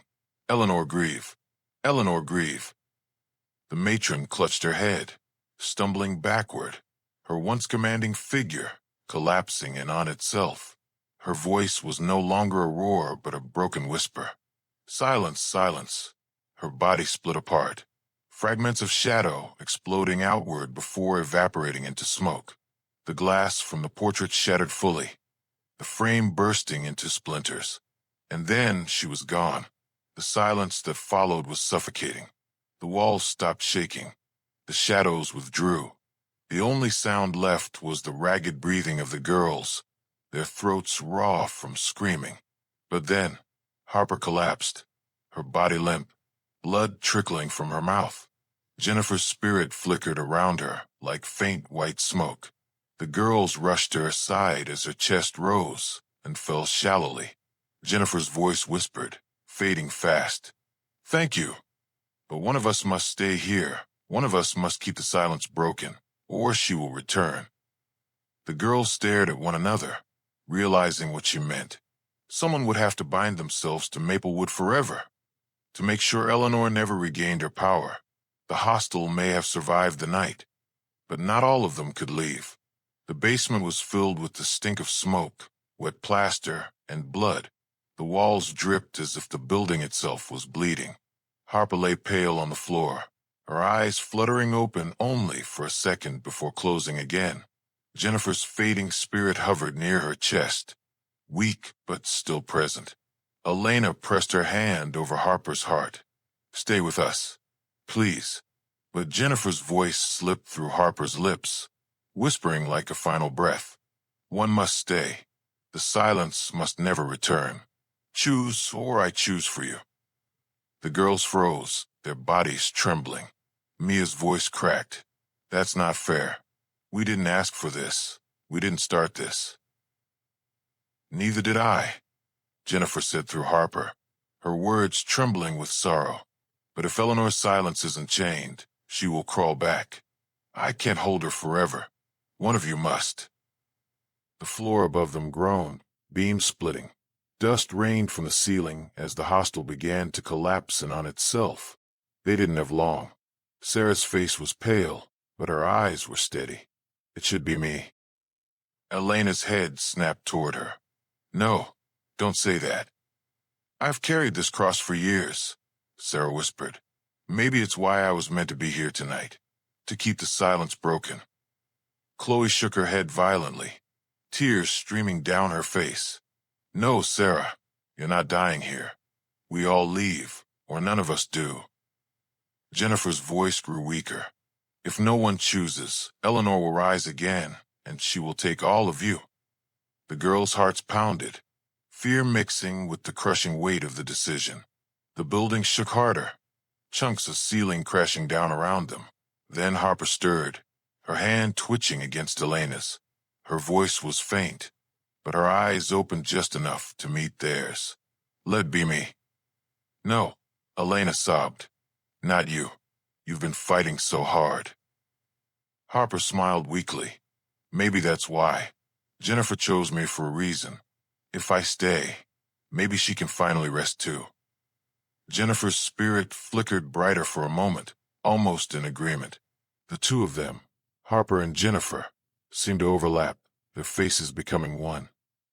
Eleanor Grieve. Eleanor Grieve. The matron clutched her head, stumbling backward, her once commanding figure collapsing in on itself. Her voice was no longer a roar but a broken whisper. Silence, silence. Her body split apart, fragments of shadow exploding outward before evaporating into smoke. The glass from the portrait shattered fully, the frame bursting into splinters. And then she was gone. The silence that followed was suffocating. The walls stopped shaking. The shadows withdrew. The only sound left was the ragged breathing of the girls, their throats raw from screaming. But then, Harper collapsed, her body limp, blood trickling from her mouth. Jennifer's spirit flickered around her like faint white smoke. The girls rushed to her side as her chest rose and fell shallowly. Jennifer's voice whispered, fading fast. "Thank you. But one of us must stay here. One of us must keep the silence broken, or she will return." The girls stared at one another, realizing what she meant. Someone would have to bind themselves to Maplewood forever, to make sure Eleanor never regained her power. The hostel may have survived the night, but not all of them could leave. The basement was filled with the stink of smoke, wet plaster, and blood. The walls dripped as if the building itself was bleeding. Harper lay pale on the floor, her eyes fluttering open only for a second before closing again. Jennifer's fading spirit hovered near her chest, weak but still present. Elena pressed her hand over Harper's heart. "Stay with us, please." But Jennifer's voice slipped through Harper's lips, whispering like a final breath. "One must stay. The silence must never return. Choose, or I choose for you." The girls froze, their bodies trembling. Mia's voice cracked. "That's not fair. We didn't ask for this. We didn't start this." "Neither did I," Jennifer said through Harper, her words trembling with sorrow. "But if Eleanor's silence isn't chained, she will crawl back. I can't hold her forever. One of you must." The floor above them groaned, beams splitting. Dust rained from the ceiling as the hostel began to collapse in on itself. They didn't have long. Sarah's face was pale, but her eyes were steady. "It should be me." Elena's head snapped toward her. "No, don't say that." "I've carried this cross for years," Sarah whispered. "Maybe it's why I was meant to be here tonight, to keep the silence broken." Chloe shook her head violently, tears streaming down her face. "No, Sarah, you're not dying here. We all leave, or none of us do." Jennifer's voice grew weaker. "If no one chooses, Eleanor will rise again, and she will take all of you." The girls' hearts pounded, fear mixing with the crushing weight of the decision. The building shook harder, chunks of ceiling crashing down around them. Then Harper stirred, her hand twitching against Elena's. Her voice was faint, but her eyes opened just enough to meet theirs. "Let be me." "No," Elena sobbed. "Not you. You've been fighting so hard." Harper smiled weakly. "Maybe that's why. Jennifer chose me for a reason. If I stay, maybe she can finally rest too." Jennifer's spirit flickered brighter for a moment, almost in agreement. The two of them, Harper and Jennifer, seemed to overlap, their faces becoming one.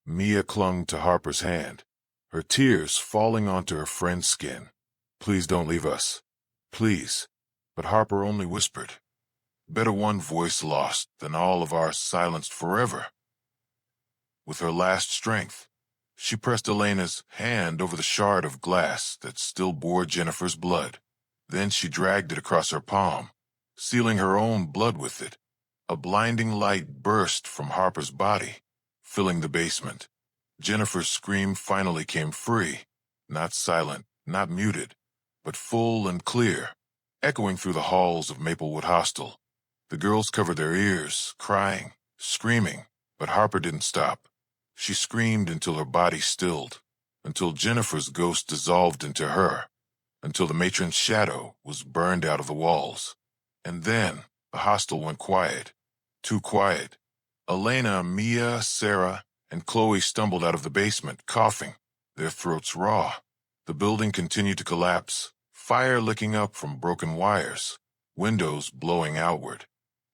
Mia clung to Harper's hand, her tears falling onto her friend's skin. "Please don't leave us. Please." But Harper only whispered, "Better one voice lost than all of ours silenced forever." With her last strength, she pressed Elena's hand over the shard of glass that still bore Jennifer's blood. Then she dragged it across her palm, sealing her own blood with it. A blinding light burst from Harper's body, filling the basement. Jennifer's scream finally came free, not silent, not muted, but full and clear, echoing through the halls of Maplewood Hostel. The girls covered their ears, crying, screaming, but Harper didn't stop. She screamed until her body stilled, until Jennifer's ghost dissolved into her, until the matron's shadow was burned out of the walls. And then the hostel went quiet, too quiet. Elena, Mia, Sarah, and Chloe stumbled out of the basement, coughing, their throats raw. The building continued to collapse, fire licking up from broken wires. windows blowing outward.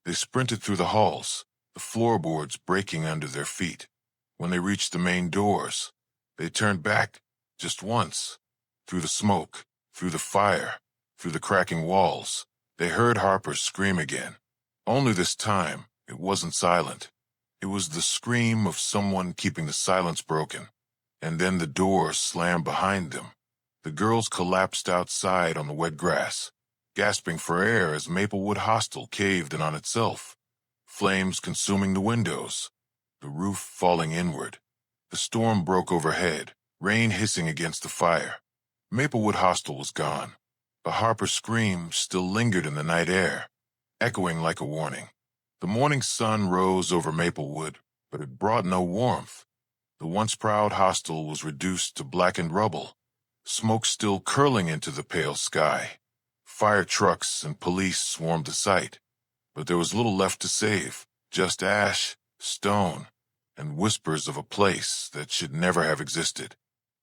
They sprinted through the halls, the floorboards breaking under their feet. When they reached the main doors, they turned back just once. Through the smoke, through the fire, through the cracking walls, they heard Harper scream again. Only this time, it wasn't silent. It was the scream of someone keeping the silence broken. And then the door slammed behind them. The girls collapsed outside on the wet grass, gasping for air as Maplewood Hostel caved in on itself. Flames consuming the windows, the roof falling inward. The storm broke overhead, rain hissing against the fire. Maplewood Hostel was gone. But Harper's scream still lingered in the night air, echoing like a warning. The morning sun rose over Maplewood, but it brought no warmth. The once proud hostel was reduced to blackened rubble, smoke still curling into the pale sky. Fire trucks and police swarmed the site, but there was little left to save, just ash, stone, and whispers of a place that should never have existed.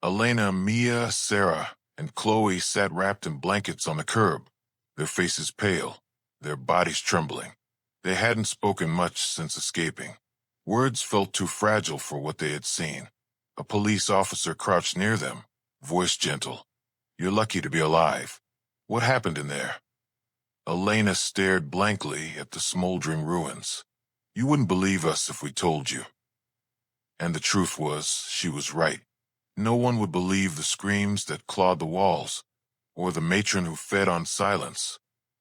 Elena, Mia, Sarah, and Chloe sat wrapped in blankets on the curb, their faces pale, their bodies trembling. They hadn't spoken much since escaping. Words felt too fragile for what they had seen. A police officer crouched near them, voice gentle. "You're lucky to be alive. What happened in there?" Elena stared blankly at the smoldering ruins. "You wouldn't believe us if we told you." And the truth was, she was right. No one would believe the screams that clawed the walls, or the matron who fed on silence,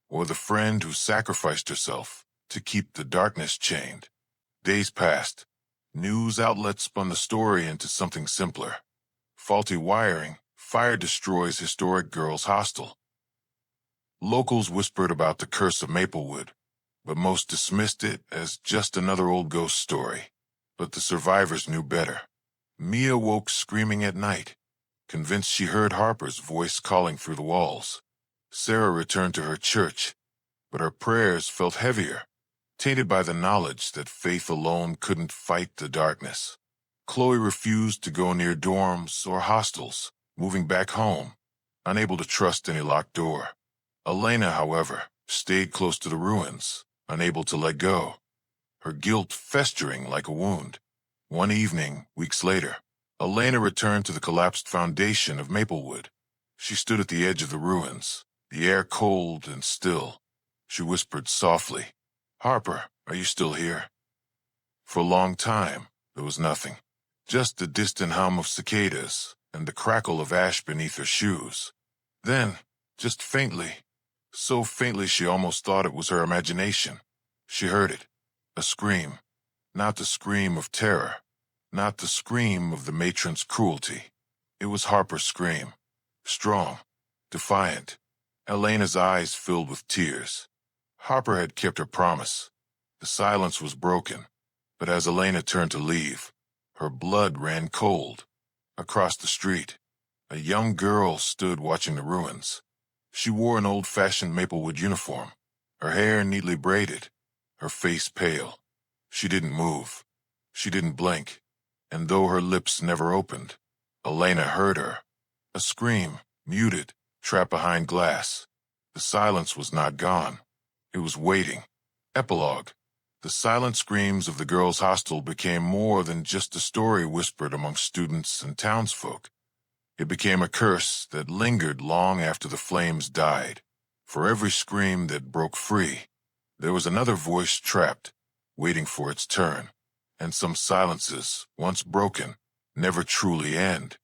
or the friend who sacrificed herself to keep the darkness chained. Days passed. News outlets spun the story into something simpler. Faulty wiring, fire destroys historic Girls Hostel. Locals whispered about the curse of Maplewood, but most dismissed it as just another old ghost story. But the survivors knew better. Mia woke screaming at night, convinced she heard Harper's voice calling through the walls. Sarah returned to her church, but her prayers felt heavier, tainted by the knowledge that faith alone couldn't fight the darkness. Chloe refused to go near dorms or hostels, moving back home, unable to trust any locked door. Elena, however, stayed close to the ruins, unable to let go, her guilt festering like a wound. One evening, weeks later, Elena returned to the collapsed foundation of Maplewood. She stood at the edge of the ruins, the air cold and still. She whispered softly, "Harper, are you still here?" For a long time, there was nothing, just the distant hum of cicadas and the crackle of ash beneath her shoes. Then, just faintly, so faintly she almost thought it was her imagination, she heard it, a scream. Not the scream of terror, not the scream of the matron's cruelty. It was Harper's scream, strong, defiant. Elena's eyes filled with tears. Harper had kept her promise. The silence was broken, but as Elena turned to leave, her blood ran cold. Across the street, a young girl stood watching the ruins. She wore an old-fashioned Maplewood uniform, her hair neatly braided, her face pale. She didn't move. She didn't blink. And though her lips never opened, Elena heard her. A scream, muted, trapped behind glass. The silence was not gone. It was waiting. Epilogue. The silent screams of the girls' hostel became more than just a story whispered among students and townsfolk. It became a curse that lingered long after the flames died. For every scream that broke free, there was another voice trapped, waiting for its turn. And some silences, once broken, never truly end.